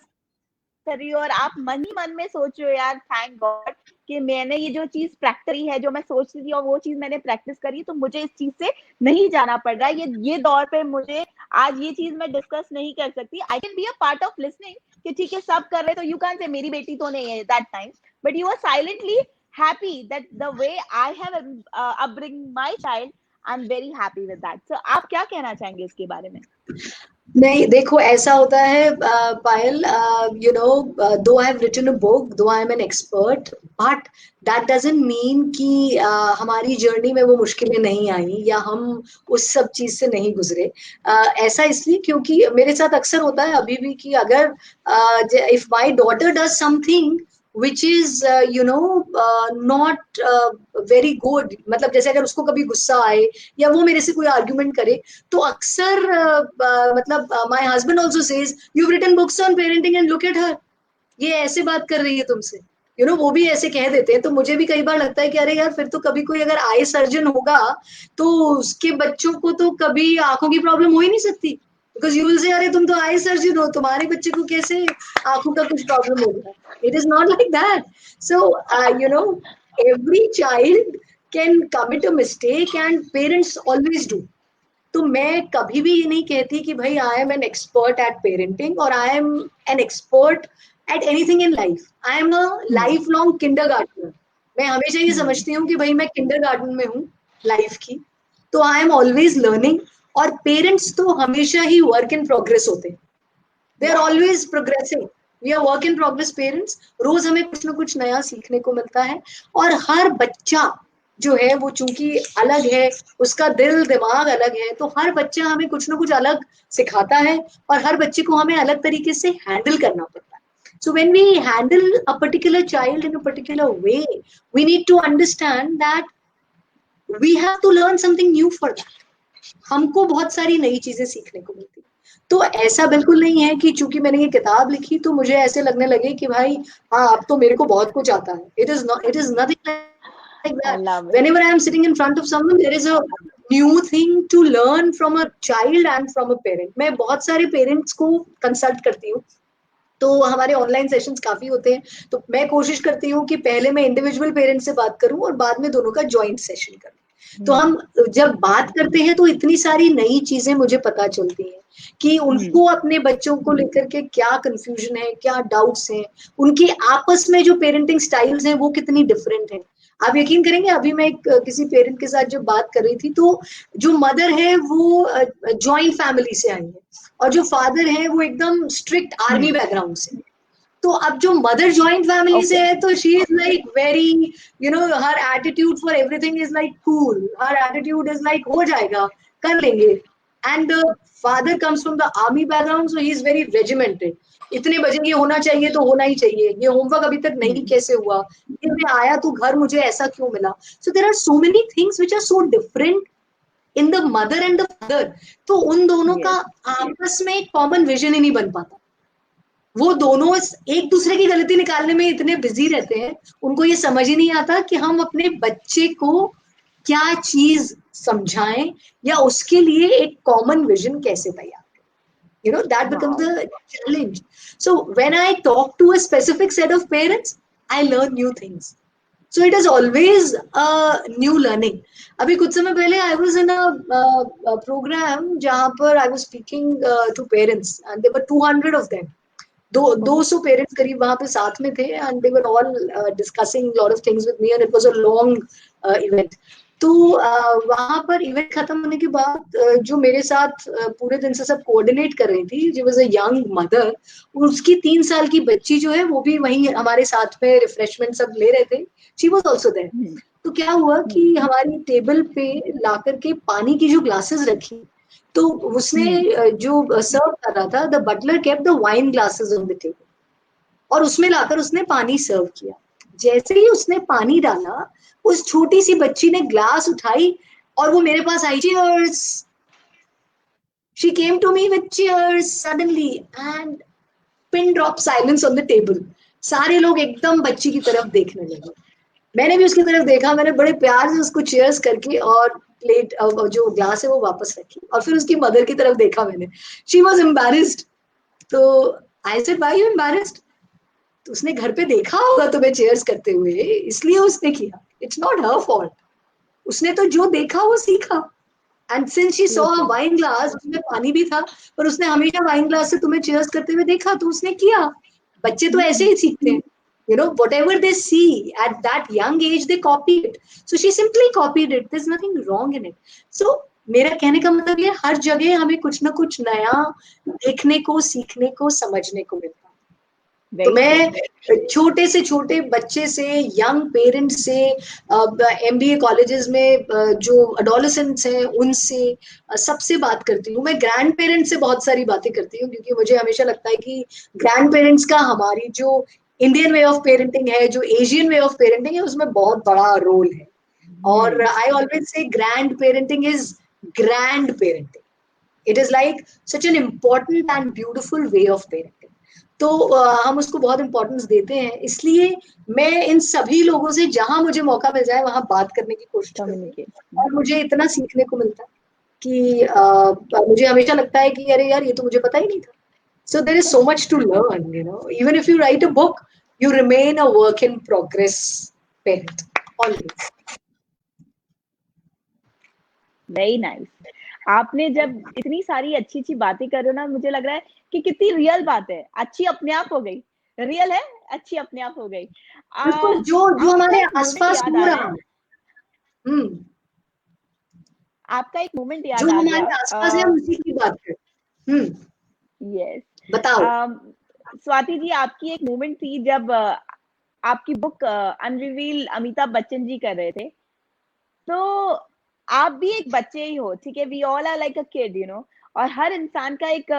कर रही हो और आप मन ही मन में सोच रहे हो यार थैंक गॉड कि मैंने ये जो चीज प्रैक्टिस है, जो मैं सोचती थी और वो चीज मैंने प्रैक्टिस करी, तो मुझे इस चीज से नहीं जाना पड़ रहा है. ये दौर पे मुझे आज ये चीज मैं डिस्कस नहीं कर सकती. I can be a part of listening कि ठीक है सब कर रहे तो यू कैन से मेरी बेटी तो नहीं है that time, but you are silently happy that the way I have upbringing my child, I'm very happy with that. So आप क्या कहना चाहेंगे इसके बारे में? नहीं, देखो ऐसा होता है पायल, you know, though I have written a book, though I am an expert, but that doesn't mean कि हमारी जर्नी में वो मुश्किलें नहीं आई या हम उस सब चीज से नहीं गुजरे. ऐसा इसलिए क्योंकि मेरे साथ अक्सर होता है अभी भी कि अगर if my daughter does something which is not very good, मतलब जैसे अगर उसको कभी गुस्सा आए या वो मेरे से कोई आर्ग्यूमेंट करे, तो अक्सर मतलब my husband also says you've written books on parenting and look at her, ये ऐसे बात कर रही है तुमसे, वो भी ऐसे कह देते हैं. तो मुझे भी कई बार लगता है कि अरे यार, फिर तो कभी कोई अगर आई सर्जन होगा तो उसके बच्चों को तो कभी आंखों की प्रॉब्लम हो ही नहीं सकती, बिकॉज यू विल से अरे तुम तो आई सर्जन हो, तुम्हारे बच्चे को कैसे आंखों का कुछ प्रॉब्लम होगा. It is not like that. So every child can commit a mistake and parents always do. तो मैं कभी भी ये नहीं कहती कि भाई I am an expert at parenting और I am an expert at anything in life. I am a lifelong kindergartner. मैं हमेशा ये समझती हूँ कि भाई मैं किंडरगार्टन में हूँ लाइफ की, तो आई एम ऑलवेज लर्निंग. और पेरेंट्स तो हमेशा ही वर्क इन प्रोग्रेस होते हैं. They are always progressing. We are work in progress parents. रोज हमें कुछ ना कुछ नया सीखने को मिलता है. और हर बच्चा जो है वो चूंकि अलग है, उसका दिल दिमाग अलग है, तो हर बच्चा हमें कुछ ना कुछ अलग सिखाता है और हर बच्चे को हमें अलग तरीके से हैंडल करना पड़ता है. So when we handle a particular child in a particular way, we need to understand that we have to learn something new for that. हमको बहुत सारी नई चीजें सीखने को मिलती है. तो ऐसा बिल्कुल नहीं है कि चूंकि मैंने ये किताब लिखी तो मुझे ऐसे लगने लगे कि भाई हाँ अब तो मेरे को बहुत कुछ आता है. It is nothing like that. Whenever I am sitting in front of someone, there is a new thing to learn from a child and from a parent. मैं बहुत सारे पेरेंट्स को कंसल्ट करती हूँ, तो हमारे ऑनलाइन सेशंस काफी होते हैं. तो मैं कोशिश करती हूँ कि पहले मैं इंडिविजुअल पेरेंट्स से बात करूं और बाद में दोनों का जॉइंट सेशन करूं. तो हम जब बात करते हैं तो इतनी सारी नई चीजें मुझे पता चलती हैं कि उनको अपने बच्चों को लेकर के क्या कंफ्यूजन है, क्या डाउट्स हैं, उनकी आपस में जो पेरेंटिंग स्टाइल्स हैं वो कितनी डिफरेंट है. आप यकीन करेंगे, अभी मैं किसी पेरेंट के साथ जब बात कर रही थी तो जो मदर है वो जॉइंट फैमिली से आई है और जो फादर है वो एकदम स्ट्रिक्ट आर्मी बैकग्राउंड से. तो अब जो मदर जॉइंट फैमिली से है तो she is like very, her attitude for everything is like cool. Her attitude is like हो जाएगा, कर लेंगे. And the father comes from the army background, so he is very regimented. इतने बजे ये होना चाहिए तो होना ही चाहिए, ये होमवर्क अभी तक नहीं कैसे हुआ, ये मैं आया तो घर मुझे ऐसा क्यों मिला. So there are so many things which are so different in the mother and the father. तो उन दोनों का आपस में एक कॉमन विजन ही नहीं बन पाता. वो दोनों एक दूसरे की गलती निकालने में इतने बिजी रहते हैं, उनको ये समझ ही नहीं आता कि हम अपने बच्चे को क्या चीज समझाएं या उसके लिए एक कॉमन विजन कैसे तैयार करें. That becomes the challenge. So when I talk to a specific set of parents, I learn new things. So it is always a new learning. अभी कुछ समय पहले I was in a program जहाँ पर I was speaking to parents and there were 200 of them. 200 parents करीब वहां पे साथ में थे and they were all discussing lot of things with me and it was a long event. तो वहां पर इवेंट खत्म होने के बाद जो मेरे साथ पूरे दिन से सब कोऑर्डिनेट कर रही थी, जो वाज अ यंग मदर, उसकी 3 साल की बच्ची जो है वो भी वहीं हमारे साथ में रिफ्रेशमेंट सब ले रहे थे. She was also there. तो क्या हुआ कि हमारी टेबल पे ला करके पानी की जो ग्लासेस रखी, तो उसने जो सर्व कर रहा था, the butler kept the wine glasses on the table और उसमें लाकर उसने पानी सर्व किया. जैसे ही उसने पानी डाला, उस छोटी सी बच्ची ने ग्लास उठाई और वो मेरे पास आई. Cheers. She came to me with cheers suddenly and pin drop silence on the table. सारे लोग एकदम बच्ची की तरफ देखने लगे. मैंने भी उसकी तरफ देखा, मैंने बड़े प्यार से उसको चीयर्स करके और प्लेट जो ग्लास है वो वापस रखी और फिर उसकी मदर की तरफ देखा मैंने. She was embarrassed. तो I said why you embarrassed. तो उसने घर पे देखा होगा तुम्हें चीयर्स करते हुए, इसलिए उसने किया. It's not her fault. उसने तो जो देखा वो सीखा. And since she saw a wine glass, उसमें पानी भी था, पर उसने हमेशा वाइन ग्लास से तुम्हें cheers करते हुए देखा, तो उसने किया. बच्चे तो ऐसे ही सीखते हैं. You know, whatever they see at that young age, they copy it. So she simply copied it. There's nothing wrong in it. So मेरा कहने का मतलब ये, हर जगह हमें कुछ ना कुछ नया देखने को, सीखने को, समझने को मिलता है. तो मैं छोटे से छोटे बच्चे से, यंग पेरेंट्स से, एमबीए कॉलेजेस में जो एडोलेसेंट्स हैं उनसे, सबसे बात करती हूँ. मैं ग्रैंड पेरेंट्स से बहुत सारी बातें करती हूँ, क्योंकि मुझे हमेशा लगता है कि ग्रैंड पेरेंट्स का हमारी जो इंडियन वे ऑफ पेरेंटिंग है, जो एशियन वे ऑफ पेरेंटिंग है, उसमें बहुत बड़ा रोल है. और I always say grand parenting is grand parenting. It is like such an important and beautiful way of parenting. तो हम उसको बहुत इंपॉर्टेंस देते हैं. इसलिए मैं इन सभी लोगों से जहां मुझे मौका मिल जाए वहां बात करने की कोशिश करती हूँ, और मुझे इतना सीखने को मिलता है कि मुझे हमेशा लगता है कि अरे यार, ये तो मुझे पता ही नहीं था. So there is so much to learn, you know. Even if you write a book, you remain a work in progress parent always. Very nice. आपने जब इतनी सारी अच्छी अच्छी बातें कर रहे हो ना, मुझे लग रहा है कि कितनी रियल बात है. अच्छी अपने आप हो गई, रियल है, अच्छी अपने आप हो गई. जो हमारे आसपास हो रहा है, आपका एक मोमेंट याद जो आ हमारे गया. आसपास है, हम उसी की बात करते. यस, बताओ. स्वाति जी, आपकी एक मोमेंट थी जब आपकी बुक अनरिवील अमिताभ बच्चन जी कर रहे थे. तो आप भी एक बच्चे ही हो, ठीक है. We all are like a kid, you know. और हर इंसान का एक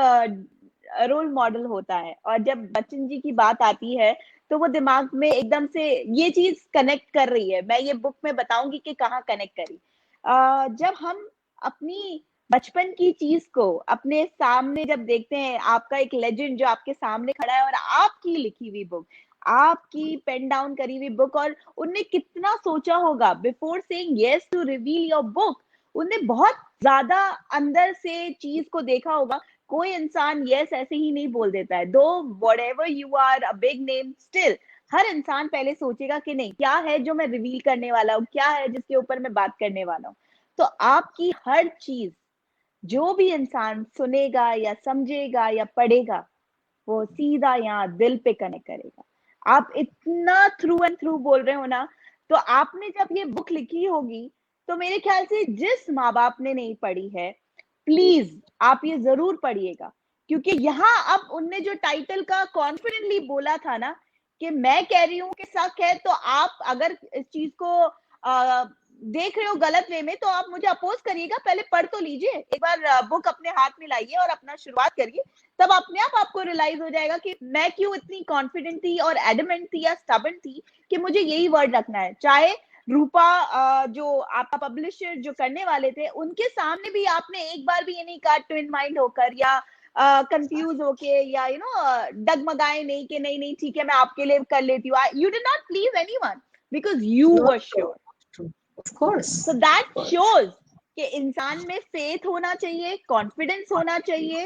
रोल मॉडल होता है, और जब बच्चन जी की बात आती है तो वो दिमाग में एकदम से ये चीज कनेक्ट कर रही है. मैं ये बुक में बताऊंगी कि कहाँ कनेक्ट करी. जब हम अपनी बचपन की चीज को अपने सामने जब देखते हैं, आपका एक लेजेंड जो आपके सामने खड़ा है और आपकी लिखी हुई बुक, आपकी पेन डाउन करी हुई बुक, और उनने कितना सोचा होगा before saying yes to reveal your book. उनने बहुत ज्यादा अंदर से चीज को देखा होगा. कोई इंसान यस ऐसे ही नहीं बोल देता है. Though whatever you are a big name, still हर इंसान पहले सोचेगा कि नहीं, क्या है जो मैं रिवील करने वाला हूँ, क्या है जिसके ऊपर मैं बात करने वाला हूँ. तो आपकी हर चीज जो भी इंसान सुनेगा या समझेगा या पढ़ेगा, वो सीधा यहाँ दिल पे कनेक्ट करेगा. आप इतना थ्रू एंड थ्रू बोल रहे हो ना. तो आपने जब ये बुक लिखी होगी, तो मेरे ख्याल से जिस माँ बाप ने नहीं पढ़ी है, प्लीज आप ये जरूर पढ़िएगा. क्योंकि यहाँ अब उनने जो टाइटल का कॉन्फिडेंटली बोला था ना, कि मैं कह रही हूँ कि शक है, तो आप अगर इस चीज को देख रहे हो गलत वे में, तो आप मुझे अपोज करिएगा. पहले पढ़ तो लीजिए एक बार, बुक अपने हाथ में लाइए और अपना शुरुआत करिए. तब अपने आप आपको रियलाइज हो जाएगा कि मैं क्यों इतनी कॉन्फिडेंट थी और एडमेंट थी या स्टबर्न थी कि मुझे यही वर्ड रखना है. चाहे रूपा जो आपका पब्लिशर जो करने वाले थे, उनके सामने भी आपने एक बार भी ये नहीं कहा ट्विन माइंड होकर या कंफ्यूज होके, या यू नो डगमगाए नहीं कि नहीं नहीं ठीक है मैं आपके लिए कर लेती हूँ. You did not please anyone because you were sure. Of course. So that shows कि इंसान में फेथ होना चाहिए, कॉन्फिडेंस होना चाहिए,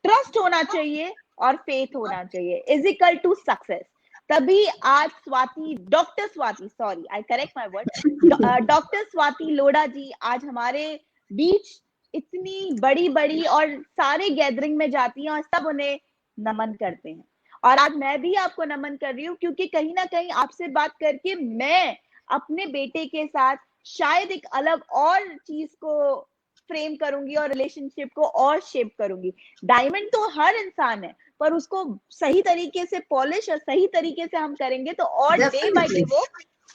ट्रस्ट होना चाहिए और फेथ होना चाहिए, इज इक्वल टू सक्सेस. तभी आज Swati, doctor Swati, sorry I correct my word, doctor Swati Lodha ji आज हमारे बीच इतनी बड़ी बड़ी और सारे गैदरिंग में जाती हैं और सब उन्हें नमन करते हैं. और आज मैं भी आपको नमन कर रही हूँ, क्योंकि कहीं ना कहीं आपसे बात करके मैं अपने बेटे के साथ शायद एक अलग और चीज को फ्रेम करूंगी और रिलेशनशिप को और शेप करूंगी. डायमंड तो हर इंसान है, पर उसको सही तरीके से पॉलिश और सही तरीके से हम करेंगे तो और डे बाय डे वो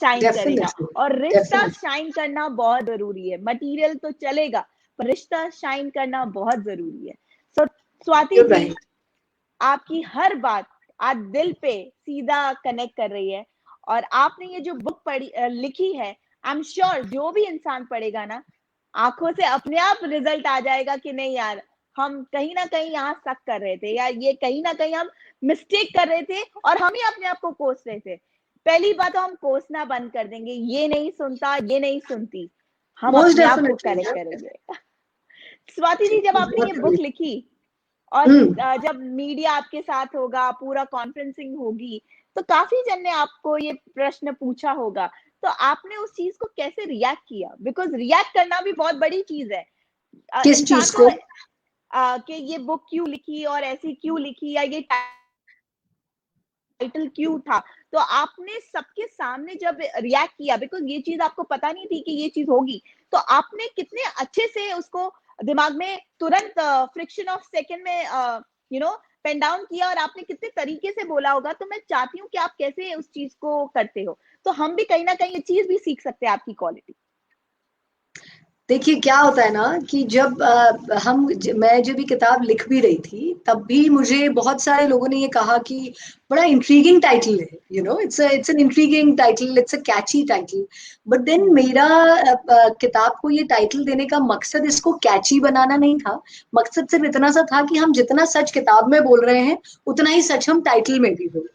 शाइन करेगा. और रिश्ता शाइन करना बहुत जरूरी है. मटेरियल तो चलेगा, पर रिश्ता शाइन करना बहुत जरूरी है. सो स्वाति जी, आपकी हर बात आज दिल पे सीधा कनेक्ट कर रही है. और आपने ये जो बुक पढ़ी लिखी है, आई एम श्योर जो भी इंसान पढ़ेगा ना, आंखों से अपने आप रिजल्ट आ जाएगा कि नहीं यार, हम कहीं ना कहीं यहाँ शक कर रहे थे, या ये कहीं ना कहीं हम मिस्टेक कर रहे थे और हम ही अपने आप को कोस रहे थे. पहली बात तो हम कोसना बंद कर देंगे, ये नहीं सुनता, ये नहीं सुनती, हम अपने आप को करेक्ट करेंगे. स्वाति जी, जब आपने ये बुक लिखी और जब मीडिया आपके साथ होगा, पूरा कॉन्फ्रेंसिंग होगी, तो काफी जन ने आपको ये प्रश्न पूछा होगा, तो आपने उस चीज को कैसे रिएक्ट किया? बिकॉज रिएक्ट करना भी बहुत बड़ी चीज है. किस इंसान चीज को? कि ये बुक क्यों लिखी और ऐसी क्यों लिखी, या ये टाइटल क्यों था। तो आपने सबके सामने जब रिएक्ट किया, बिकॉज ये चीज आपको पता नहीं थी कि ये चीज होगी, तो आपने कितने अच्छे से उसको दिमाग में तुरंत फ्रिक्शन ऑफ सेकंड में पेन डाउन किया, और आपने कितने तरीके से बोला होगा। तो मैं चाहती हूँ कि आप कैसे उस चीज को करते हो, तो हम भी कहीं ना कहीं ये चीज भी सीख सकते हैं आपकी क्वालिटी। देखिए क्या होता है ना कि जब मैं जब ये किताब लिख भी रही थी तब भी मुझे बहुत सारे लोगों ने ये कहा कि बड़ा इंट्रीगिंग टाइटल है, it's an intriguing title, it's a catchy title. But then मेरा किताब को ये टाइटल देने का मकसद इसको कैची बनाना नहीं था। मकसद सिर्फ इतना सा था कि हम जितना सच किताब में बोल रहे हैं उतना ही सच हम टाइटल में भी बोल।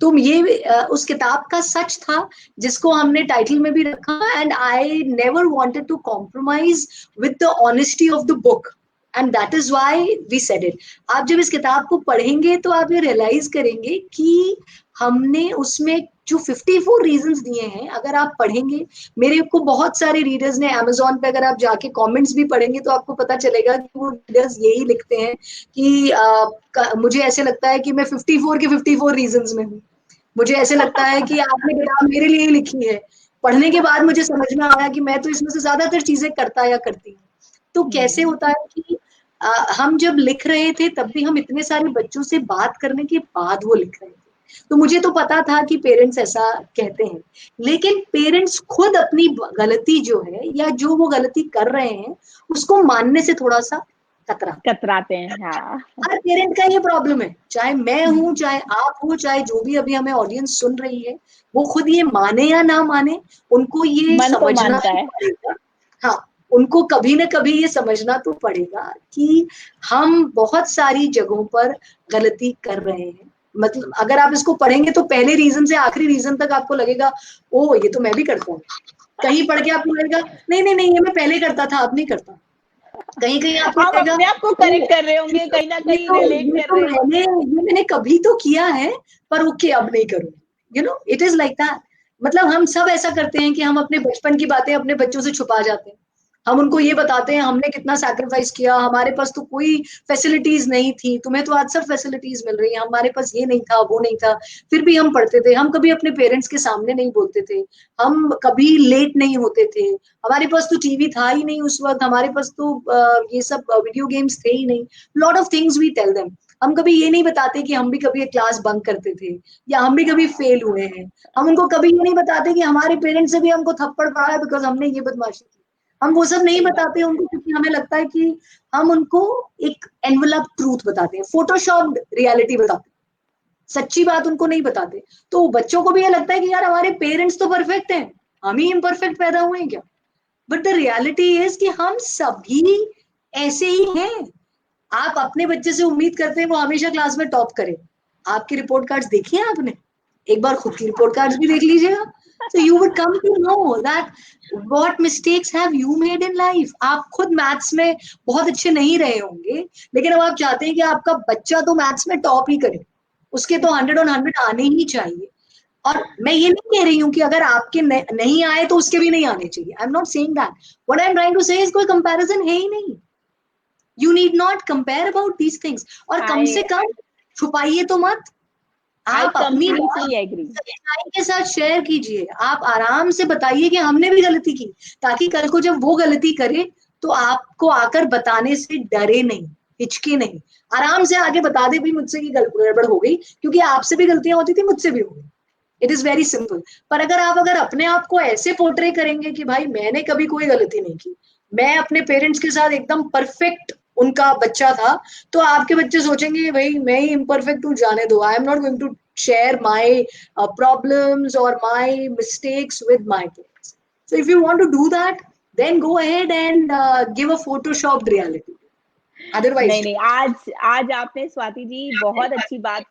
तो ये उस किताब का सच था जिसको हमने टाइटल में भी रखा, and I never wanted to compromise with the honesty of the book, and that is why we said it. आप जब इस किताब को पढ़ेंगे तो आप ये रियलाइज करेंगे कि हमने उसमें जो 54 रीजंस दिए हैं, अगर आप पढ़ेंगे, मेरे को बहुत सारे रीडर्स ने अमेजोन पे, अगर आप जाके कमेंट्स भी पढ़ेंगे तो आपको पता चलेगा कि वो रीडर्स यही लिखते हैं कि मुझे ऐसे लगता है कि मैं 54 के 54 रीजंस में हूँ। मुझे ऐसे लगता है कि आपने किताब मेरे लिए ही लिखी है। पढ़ने के बाद मुझे समझ में आया कि मैं तो इसमें से ज्यादातर चीजें करता या करती हूँ। तो कैसे होता है कि हम जब लिख रहे थे तब भी हम इतने सारे बच्चों से बात करने के बाद वो लिख रहे थे। तो मुझे तो पता था कि पेरेंट्स ऐसा कहते हैं, लेकिन पेरेंट्स खुद अपनी गलती जो है या जो वो गलती कर रहे हैं उसको मानने से थोड़ा सा कतरा। कतराते हैं, हाँ। हर पेरेंट का ये प्रॉब्लम है, चाहे मैं हूं, चाहे आप हो, चाहे जो भी अभी हमें ऑडियंस सुन रही है, वो खुद ये माने या ना माने, उनको ये मन तो समझना मानता तो है। पड़ेगा। हाँ, उनको कभी ना कभी ये समझना तो पड़ेगा कि हम बहुत सारी जगहों पर गलती कर रहे हैं। मतलब अगर आप इसको पढ़ेंगे तो पहले रीजन से आखिरी रीजन तक आपको लगेगा ओ ये तो मैं भी करता हूँ। कहीं पढ़ के आपको लगेगा नहीं नहीं नहीं, ये मैं पहले करता था अब नहीं करता। कहीं कहीं आपको आप लगेगा अपने आप को ओ करेक्ट कर रहे होंगे, कहीं ना कहीं रिलेट कर रहे हैं। मैंने कभी तो किया है, पर ओके अब नहीं करूंगी। It is like that. मतलब हम सब ऐसा करते हैं कि हम अपने बचपन की बातें अपने बच्चों से छुपा जाते हैं। हम उनको ये बताते हैं हमने कितना सैक्रिफाइस किया, हमारे पास तो कोई फैसिलिटीज नहीं थी, तुम्हें तो आज सब फैसिलिटीज मिल रही है, हमारे पास ये नहीं था वो नहीं था। फिर भी हम पढ़ते थे, हम कभी अपने पेरेंट्स के सामने नहीं बोलते थे, हम कभी लेट नहीं होते थे, हमारे पास तो टीवी था ही नहीं उस वक्त, हमारे पास तो ये सब वीडियो गेम्स थे ही नहीं। Lot of things we tell them. हम कभी ये नहीं बताते कि हम भी कभी क्लास बंक करते थे या हम भी कभी फेल हुए हैं। हम उनको कभी ये नहीं बताते कि हमारे पेरेंट्स से भी हमको थप्पड़ पड़ा है बिकॉज हमने ये बदमाशी की। हम वो सब नहीं सही बात बताते उनको, क्योंकि हमें लगता है कि हम उनको एक एनवलप ट्रूथ बताते हैं, फोटोशॉप्ड रियलिटी बताते हैं, सच्ची बात उनको नहीं बताते। तो बच्चों को भी ये लगता है कि यार हमारे पेरेंट्स तो परफेक्ट हैं, हम ही इम्परफेक्ट पैदा हुए हैं क्या। बट द रियलिटी इज कि हम सभी ऐसे ही हैं। आप अपने बच्चे से उम्मीद करते हैं वो हमेशा क्लास में टॉप करे। आपकी रिपोर्ट कार्ड्स देखी है आपने? एक बार खुद की रिपोर्ट कार्ड्स भी देख लीजिएगा। So you would come to know that what mistakes have you made in life. आप खुद मैथ्स में बहुत अच्छे नहीं रहे होंगे, लेकिन अब आप चाहते हैं कि आपका बच्चा तो मैथ्स में टॉप ही करे, उसके तो 100 on 100 आने ही चाहिए। और मैं ये नहीं कह रही हूँ कि अगर आपके नहीं आए तो उसके भी नहीं आने चाहिए। I am not saying that. What I am trying to say is कोई कंपैरिजन है ही नहीं। You need not compare about these things. और कम आई से कम छुपाइए तो मत। आई आप अपनी बात कम्प्लीटली एग्री। सच्चाई के साथ शेयर कीजिए, आप आराम से बताइए कि हमने भी गलती की, ताकि कल को जब वो गलती करे तो आपको आकर बताने से डरे नहीं, हिचके नहीं, आराम से आगे बता दे भी मुझसे ये गड़बड़ हो गई, क्योंकि आपसे भी गलतियां होती थी, मुझसे भी हो गई। It is very simple. पर अगर अपने आप को ऐसे पोर्ट्रे करेंगे कि भाई मैंने कभी कोई गलती नहीं की, मैं अपने पेरेंट्स के साथ एकदम परफेक्ट उनका बच्चा था, तो आपके बच्चे सोचेंगे भाई मैं ही इम्परफेक्ट हूँ, जाने दो, I am not going to share my problems or my mistakes with my parents. So if you want to do that, then go ahead and give a photoshopped reality. Otherwise, नहीं नहीं, आज आज आपने स्वाति जी बहुत अच्छी बात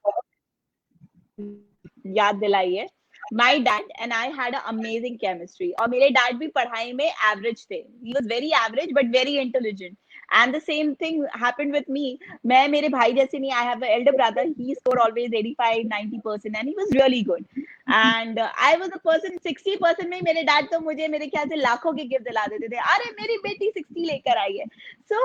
याद दिलाई है। My dad and I had amazing chemistry, और मेरे डैड भी पढ़ाई में एवरेज थे। He was very average but very intelligent. And the same thing happened with me. मैं मेरे भाई जैसे नहीं, I have an elder brother, he scored always 85-90% and he was really good. And I was a person 60% में, मेरे dad तो मुझे मेरे ख्याल से लाखों के गिफ्ट दिला देते थे, अरे मेरी बेटी 60 लेकर आई है. So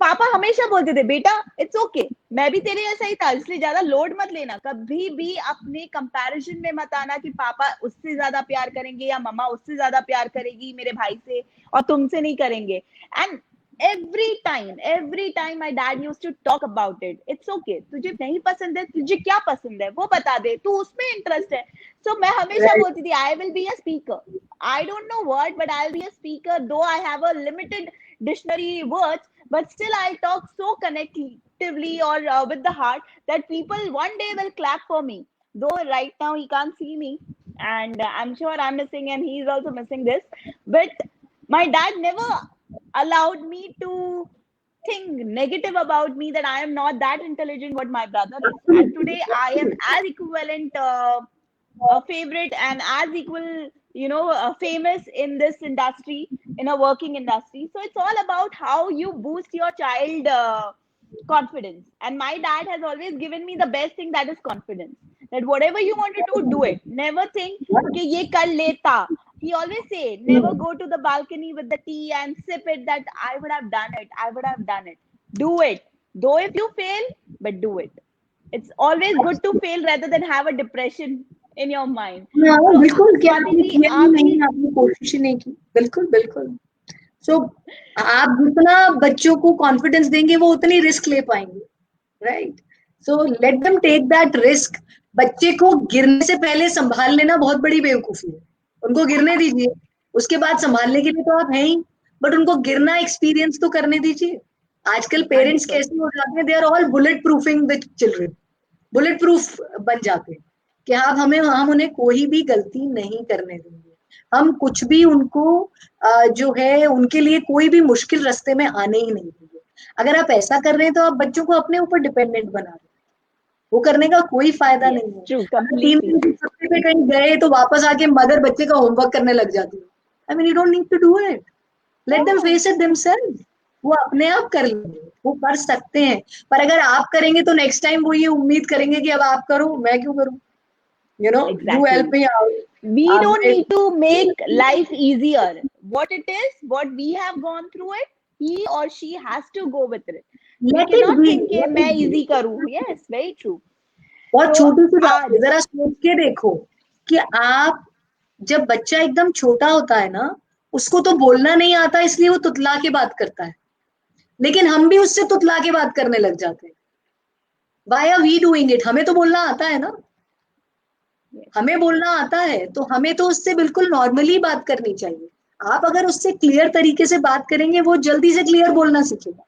पापा हमेशा बोलते थे बेटा इट्स ओके, मैं भी तेरे जैसा ही था, इसलिए ज्यादा लोड मत लेना, कभी भी अपने कंपैरिजन में मत आना कि पापा उससे ज्यादा प्यार करेंगे या मम्मा उससे ज्यादा प्यार करेगी मेरे भाई से और तुमसे नहीं करेंगे. And every time my dad used to talk about it. It's okay, तुझे नहीं पसंद है, तुझे क्या पसंद है वो बता दे, तू उसमें इंटरेस्ट है. So मैं हमेशा बोलती थी I will be a speaker. I don't know what, but I'll be a speaker, though I have a limited dictionary words, but still I'll talk so connectively or with the heart that people one day will clap for me. Though right now he can't see me, and I'm sure I'm missing and he's also missing this, but my dad never allowed me to think negative about me, that I am not that intelligent what my brother is. And today I am as equivalent a favorite and as equal, famous in this industry, in a working industry. So it's all about how you boost your child confidence. And my dad has always given me the best thing, that is confidence. That whatever you want to do it. Never think कि ये कर लेता. He always say, never go to the balcony with the tea and sip it, that I would have done it. I would have done it. Do it. Though if you fail, but do it. It's always good to fail rather than have a depression in your mind. हाँ, बिल्कुल. क्या आपने कोशिश नहीं की. बिल्कुल बिल्कुल. So आप जितना बच्चों को कॉन्फिडेंस देंगे वो उतनी रिस्क ले पाएंगे, right? So let them take that risk. बच्चे को गिरने से पहले संभाल लेना बहुत बड़ी बेवकूफी है. उनको गिरने दीजिए, उसके बाद संभालने के लिए तो आप हैं ही, बट उनको गिरना एक्सपीरियंस तो करने दीजिए. आजकल पेरेंट्स कैसे हो जाते हैं, they are all bullet proofing the children. Bullet proof बन जाते हैं कि हम उन्हें कोई भी गलती नहीं करने देंगे, हम कुछ भी उनको जो है उनके लिए कोई भी मुश्किल रास्ते में आने ही नहीं देंगे. अगर आप ऐसा कर रहे हैं तो आप बच्चों को अपने ऊपर डिपेंडेंट बना रहे हैं. वो करने का कोई फायदा नहीं है. पे कहीं गए तो वापस आके मदर बच्चे का होमवर्क करने लग जाती है. I mean you don't need to do it. Let them face it themselves. वो अपने आप कर लेंगे, वो कर सकते हैं. पर अगर आप करेंगे तो नेक्स्ट टाइम वो ये उम्मीद करेंगे कि अब आप करो, मैं क्यों करूं, you help me out. We don't need to make life easier. What it is, what we have gone through it, he or she has to go with it. Let it be. कि मैं easy करूं. Yes, very true. बहुत छोटी सी बात है, जरा सोच के देखो कि आप जब बच्चा एकदम छोटा होता है ना, उसको तो बोलना नहीं आता इसलिए वो तुतला के बात करता है, लेकिन हम भी उससे तुतला के बात करने लग जाते हैं. Why are we doing it? हमें तो बोलना आता है ना, हमें बोलना आता है, तो हमें तो उससे बिल्कुल नॉर्मली बात करनी चाहिए. आप अगर उससे क्लियर तरीके से बात करेंगे वो जल्दी से क्लियर बोलना सीखेगा.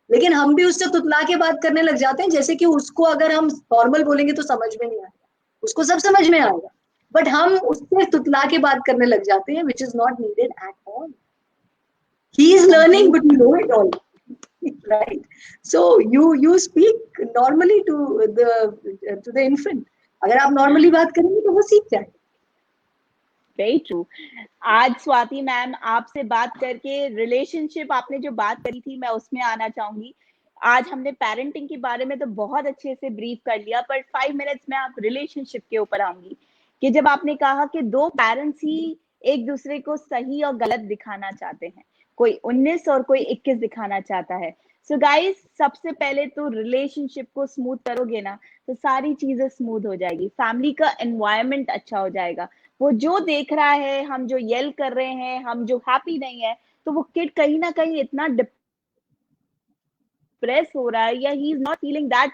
लेकिन हम भी उससे तुतला के बात करने लग जाते हैं, जैसे कि उसको अगर हम नॉर्मल बोलेंगे तो समझ में नहीं आएगा, उसको सब समझ में आएगा, बट हम उससे तुतला के बात करने लग जाते हैं, which is not needed at all. He is learning, but you know it all, right? So you speak normally to the infant. अगर आप नॉर्मली बात करेंगे तो वो सीख जाएगा. Very true. आज स्वाति मैम आपसे बात करके रिलेशनशिप, आपने जो बात करी थी मैं उसमें आना चाहूंगी. आज हमने पेरेंटिंग के बारे में तो बहुत अच्छे से ब्रीफ कर लिया, पर 5 मिनट्स में आप रिलेशनशिप के ऊपर आऊंगी कि जब आपने कहा कि 2 पेरेंट्स ही एक दूसरे को सही और गलत दिखाना चाहते हैं, कोई 19 और कोई 21 दिखाना चाहता है. सो गाइस, सबसे पहले तो रिलेशनशिप को स्मूथ करोगे ना तो सारी चीजें स्मूथ हो जाएगी, फैमिली का एनवायरनमेंट अच्छा हो जाएगा. वो जो देख रहा है, हम जो येल कर रहे हैं, हम जो हैप्पी नहीं है, तो वो किड कहीं ना कहीं इतना डिप्रेस हो रहा है, या he is not feeling that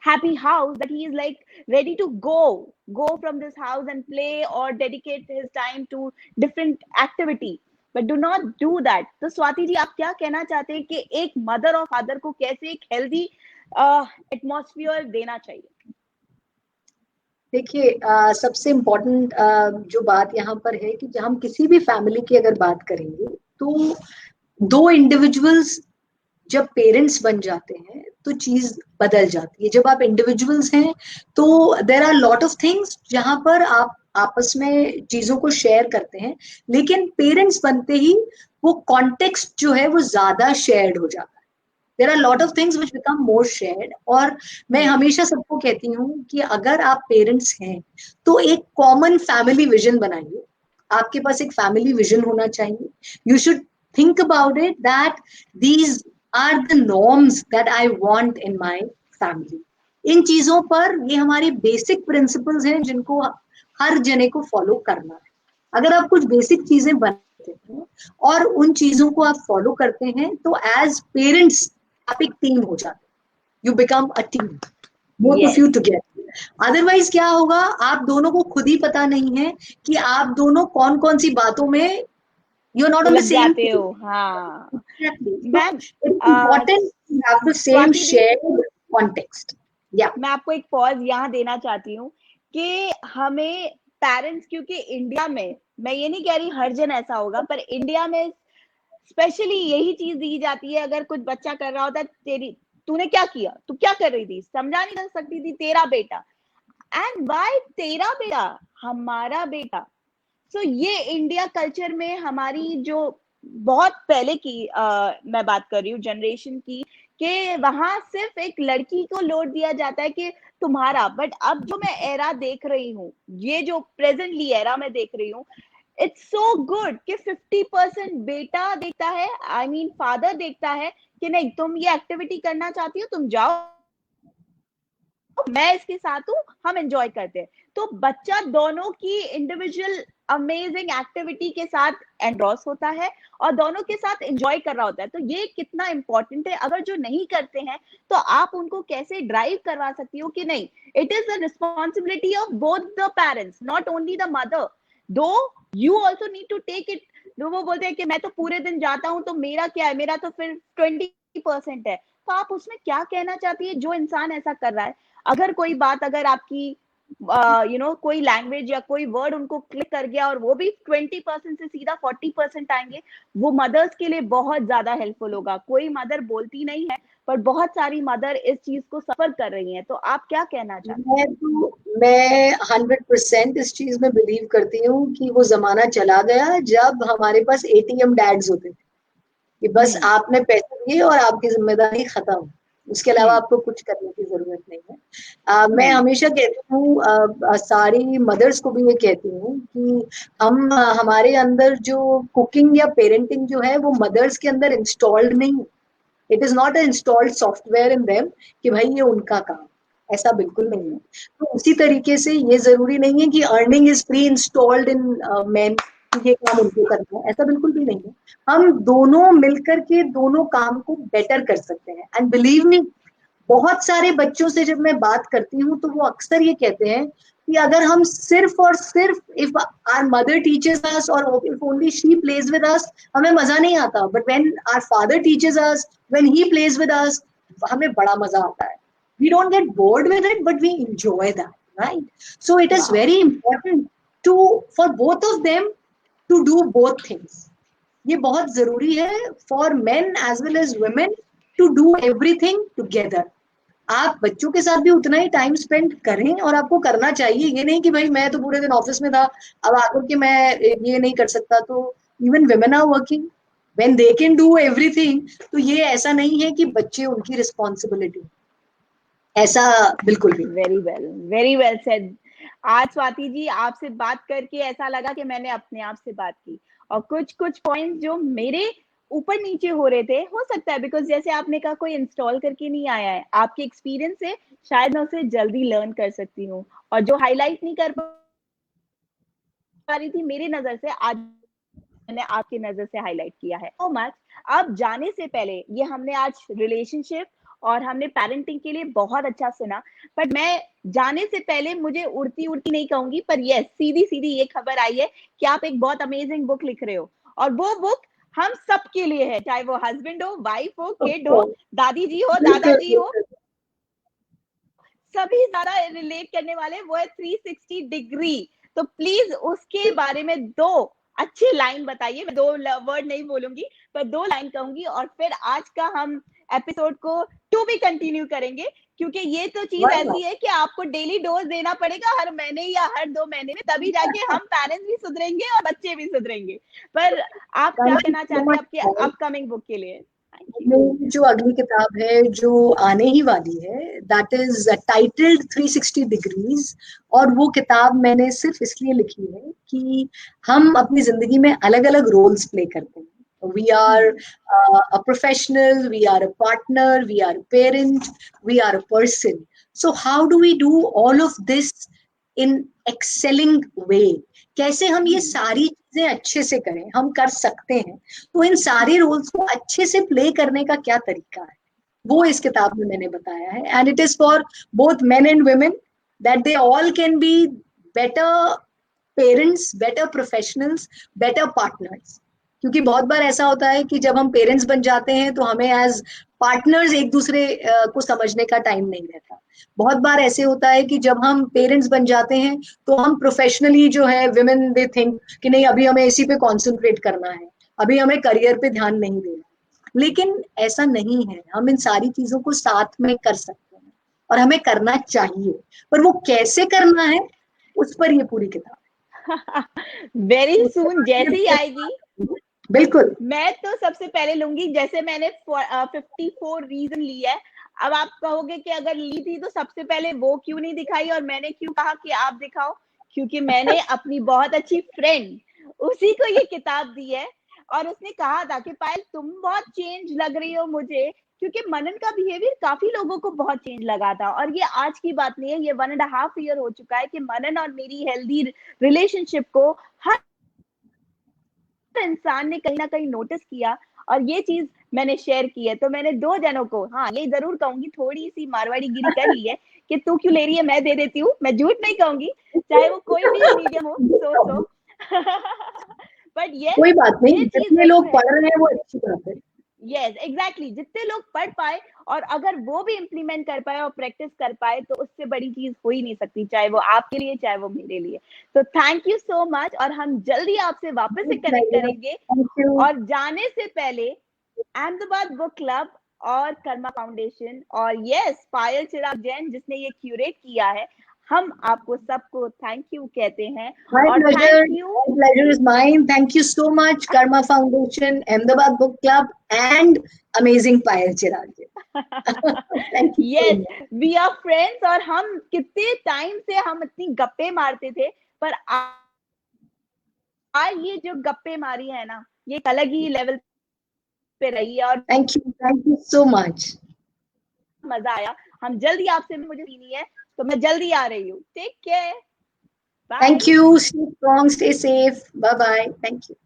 happy house that he is like ready to go from this house and play or dedicate his time to different activity. But do not do that. तो स्वाति जी, आप क्या कहना चाहते हैं कि एक mother और father को कैसे एक हेल्दी एटमॉस्फेयर देना चाहिए? देखिए, सबसे इम्पोर्टेंट जो बात यहाँ पर है कि जब हम किसी भी फैमिली की अगर बात करेंगे तो 2 इंडिविजुअल्स जब पेरेंट्स बन जाते हैं तो चीज बदल जाती है. जब आप इंडिविजुअल्स हैं तो there are lot of things जहां पर आपस में चीजों को शेयर करते हैं, लेकिन पेरेंट्स बनते ही वो कॉन्टेक्स्ट जो है वो ज्यादा शेयर्ड हो जाता है। There are lot of things which become more shared. और मैं हमेशा सबको कहती हूँ कि अगर आप पेरेंट्स हैं तो एक कॉमन फैमिली विजन बनाइए। आपके पास एक फैमिली विजन होना चाहिए। You should think about it that these are the norms that I want in my family. इन चीजों पर, ये हमारी बेसिक प्रिंसिपल्स हैं जिनको हर जने को फॉलो करना है। अगर आप कुछ बेसिक चीजें बनाते हैं और उन चीजों को आप फॉलो करते हैं तो एज पेरेंट्स आप एक टीम हो जाते हैं। You become a team, both of you together. Otherwise क्या होगा, आप दोनों को खुद ही पता नहीं है कि आप दोनों कौन कौन सी बातों में you're not on the उलझ same जाते page. हो। हाँ Exactly. So ma'am, it's important to have the same Swati the, shared context. Yeah. मैं आपको एक पॉज यहाँ देना चाहती हूँ कि हमें पेरेंट्स, क्योंकि इंडिया में, मैं ये नहीं कह रही हर जन ऐसा होगा, पर इंडिया में स्पेशली यही चीज दी जाती है। अगर कुछ बच्चा कर रहा होता है, तेरी तूने क्या किया, तू क्या कर रही थी, समझा नहीं कर सकती थी, तेरा बेटा। एंड वाई तेरा बेटा, हमारा बेटा। सो ये इंडिया कल्चर में हमारी जो बहुत पहले की मैं बात कर रही हूँ जनरेशन की, कि वहां सिर्फ एक लड़की को लोड दिया जाता है कि तुम्हारा। बट अब जो मैं एरा देख रही हूँ, ये जो प्रेजेंटली एरा में देख रही हूँ, इट्स सो गुड कि 50% बेटा देखता है, आई मीन फादर देखता है कि नहीं तुम ये एक्टिविटी करना चाहती हो, तुम जाओ, मैं इसके साथ हूँ, हम एंजॉय करते हैं। तो बच्चा दोनों की इंडिविजुअल अमेजिंग एक्टिविटी के साथ एंड्रॉस होता है और दोनों के साथ एंजॉय कर रहा होता है। तो ये कितना इंपॉर्टेंट है। अगर जो नहीं करते हैं तो आप उनको कैसे ड्राइव करवा सकती हो कि नहीं, it is the responsibility of both the parents, not only the mother, though you also need to take it. जो वो बोलते हैं कि मैं तो पूरे दिन जाता हूँ तो मेरा क्या है, मेरा तो फिर 20% है। तो आप उसमें क्या कहना चाहती है जो इंसान ऐसा कर रहा है? अगर कोई बात, अगर आपकी कोई लैंग्वेज या कोई वर्ड उनको क्लिक कर गया और वो भी 20% से सीधा 40% आएंगे, वो मदर्स के लिए बहुत ज्यादा हेल्पफुल होगा। कोई मदर बोलती नहीं है, पर बहुत सारी मदर इस चीज को सफर कर रही हैं। तो आप क्या कहना चाहते हैं? मैं 100% इस चीज में बिलीव करती हूँ कि वो जमाना चला गया जब हमारे पास एटीएम डैड्स होते थे कि बस आपने पैसे दिए और आपकी जिम्मेदारी खत्म, उसके अलावा आपको कुछ करने की जरूरत नहीं है। मैं हमेशा कहती हूँ, सारी मदर्स को भी ये कहती हूँ कि हमारे अंदर जो कुकिंग या पेरेंटिंग जो है वो मदर्स के अंदर इंस्टॉल्ड नहीं। It is not installed software in them कि भाई ये उनका काम, ऐसा बिल्कुल नहीं है। तो उसी तरीके से ये जरूरी नहीं है कि earning is pre installed in man, ये काम उनको करना है, ऐसा बिल्कुल भी नहीं है। हम दोनों मिलकर के दोनों काम को बेटर कर सकते हैं। एंड बिलीव मी, बहुत सारे बच्चों से जब मैं बात करती हूँ तो वो अक्सर ये कहते हैं कि अगर हम सिर्फ और सिर्फ if our mother teaches us और if only she plays with us, हमें मजा नहीं आता। But when our father teaches us, when he plays with us, हमें बड़ा मजा आता है। We don't get bored with it, but we enjoy that, right? So it is very important to for both of them to do both things. ये बहुत जरूरी है for men as well as women to do everything together. आप बच्चों के साथ भी उतना ही टाइम स्पेंड करें और आपको करना चाहिए। ये नहीं कि भाई मैं तो पूरे दिन ऑफिस में था, अब आकर के मैं ये नहीं कर सकता। तो even women are working, when they can do everything, तो ये ऐसा नहीं है कि बच्चे उनकी रिस्पॉन्सिबिलिटी, ऐसा बिल्कुल भी। Very well said. आज स्वाति जी आपसे बात करके ऐसा लगा कि मैंने अपने आप से बात की, और कुछ कुछ पॉइंट्स जो मेरे ऊपर नीचे हो रहे थे, हो सकता है बिकॉज जैसे आपने कहा कोई इंस्टॉल करके नहीं आया है, आपके एक्सपीरियंस से शायद मैं उसे जल्दी लर्न कर सकती हूँ, और जो हाईलाइट नहीं कर पा रही थी मेरी नजर से, आज मैंने आपकी नजर से हाईलाइट किया है। So much. अब जाने से पहले, ये हमने आज रिलेशनशिप और हमने पेरेंटिंग के लिए बहुत अच्छा सुना, बट मैं जाने से पहले मुझे उड़ती उड़ती नहीं कहूंगी, पर यस सीधी सीधी ये खबर आई है कि आप एक बहुत अमेजिंग बुक लिख रहे हो, और वो बुक हम सबके लिए है, चाहे वो हस्बैंड हो, वाइफ हो, किड हो, दादी जी हो, दादाजी हो, सभी ज्यादा रिलेट करने वाले। वो है 360 डिग्री। तो प्लीज उसके बारे में दो अच्छी लाइन बताइए। मैं 2 वर्ड नहीं बोलूंगी, पर 2 लाइन कहूंगी, और फिर आज का हम एपिसोड को टू भी कंटिन्यू करेंगे क्योंकि ये तो चीज ऐसी है कि आपको डेली डोज देना पड़ेगा हर महीने या हर 2 महीने में, तभी जाके हम पेरेंट्स भी सुधरेंगे और बच्चे भी सुधरेंगे। पर आप क्या कहना चाहते हैं आपके अपकमिंग बुक के लिए? मेरी जो अगली किताब है जो आने ही वाली है, दैट इज टाइटल्ड 360 डिग्रीज। और वो किताब मैंने सिर्फ इसलिए लिखी है कि हम अपनी जिंदगी में अलग अलग रोल्स प्ले करते हैं। We are a professional, we are a partner, we are a parent, we are a person. So how do we do all of this in excelling way? कैसे हम ये सारी चीजें अच्छे से करें, हम कर सकते हैं। तो इन सारे रोल्स को अच्छे से प्ले करने का क्या तरीका है, वो इस किताब में मैंने बताया है। And it is for both men and women, that they all can be better parents, better professionals, better partners. क्योंकि बहुत बार ऐसा होता है कि जब हम पेरेंट्स बन जाते हैं तो हमें एज पार्टनर्स एक दूसरे को समझने का टाइम नहीं रहता। बहुत बार ऐसे होता है कि जब हम पेरेंट्स बन जाते हैं तो हम प्रोफेशनली जो है, विमेन दे थिंक कि नहीं अभी हमें इसी पे कॉन्सेंट्रेट करना है, अभी हमें करियर पे ध्यान नहीं देना। लेकिन ऐसा नहीं है, हम इन सारी चीजों को साथ में कर सकते हैं और हमें करना चाहिए। पर वो कैसे करना है, उस पर ये पूरी किताब वेरी सून जैसे ही आएगी बिल्कुल मैं तो सबसे पहले लूंगी। जैसे मैंने 54 रीजन ली है, अब आप कहोगे कि अगर ली थी तो सबसे पहले वो क्यों नहीं दिखाई और मैंने क्यों कहा कि आप दिखाओ, क्योंकि मैंने अपनी बहुत अच्छी फ्रेंड उसी को ये किताब दी है और उसने कहा था कि पायल तुम बहुत चेंज लग रही हो मुझे, क्योंकि मनन का बिहेवियर काफी लोगों को बहुत चेंज लगा था। और ये आज की बात नहीं है, ये 1.5 ईयर हो चुका है कि मनन और मेरी हेल्दी रिलेशनशिप को हर इंसान ने कहीं ना कहीं नोटिस किया और ये चीज मैंने शेयर की है। तो मैंने 2 जनों को, हाँ ये जरूर कहूंगी, थोड़ी सी मारवाड़ी गिरी कर ली है कि तू क्यों ले रही है, मैं दे देती हूँ, मैं झूठ नहीं कहूंगी, चाहे वो कोई भी मीडियम हो, सो बट ये कोई बात नहीं, जितने लोग पढ़ रहे हैं वो अच्छी बात है। यस एग्जैक्टली, जितने लोग पढ़ पाए और अगर वो भी इम्प्लीमेंट कर पाए और प्रैक्टिस कर पाए तो उससे बड़ी चीज हो ही नहीं सकती, चाहे वो आपके लिए चाहे वो मेरे लिए। तो थैंक यू सो मच और हम जल्दी आपसे वापस से कनेक्ट करेंगे। और जाने से पहले अहमदाबाद बुक क्लब और कर्मा फाउंडेशन और यस पायल चिराग जैन जिसने ये क्यूरेट किया है, हम आपको सबको थैंक यू कहते हैं। और thank you, pleasure is mine. Thank you so much Karma Foundation, Ahmedabad Book Club and amazing Payal Chirag. Thank you yes we are friends और हम कितने टाइम से हम इतनी गप्पे मारते थे, पर आज ये जो गप्पे मारी है ना, ये अलग ही लेवल पे रही है। और थैंक यू सो मच, मजा आया। हम जल्दी आपसे, मुझे पीनी है तो मैं जल्दी आ रही हूँ। Take care, bye. Thank you, stay strong, stay safe, bye bye, thank you.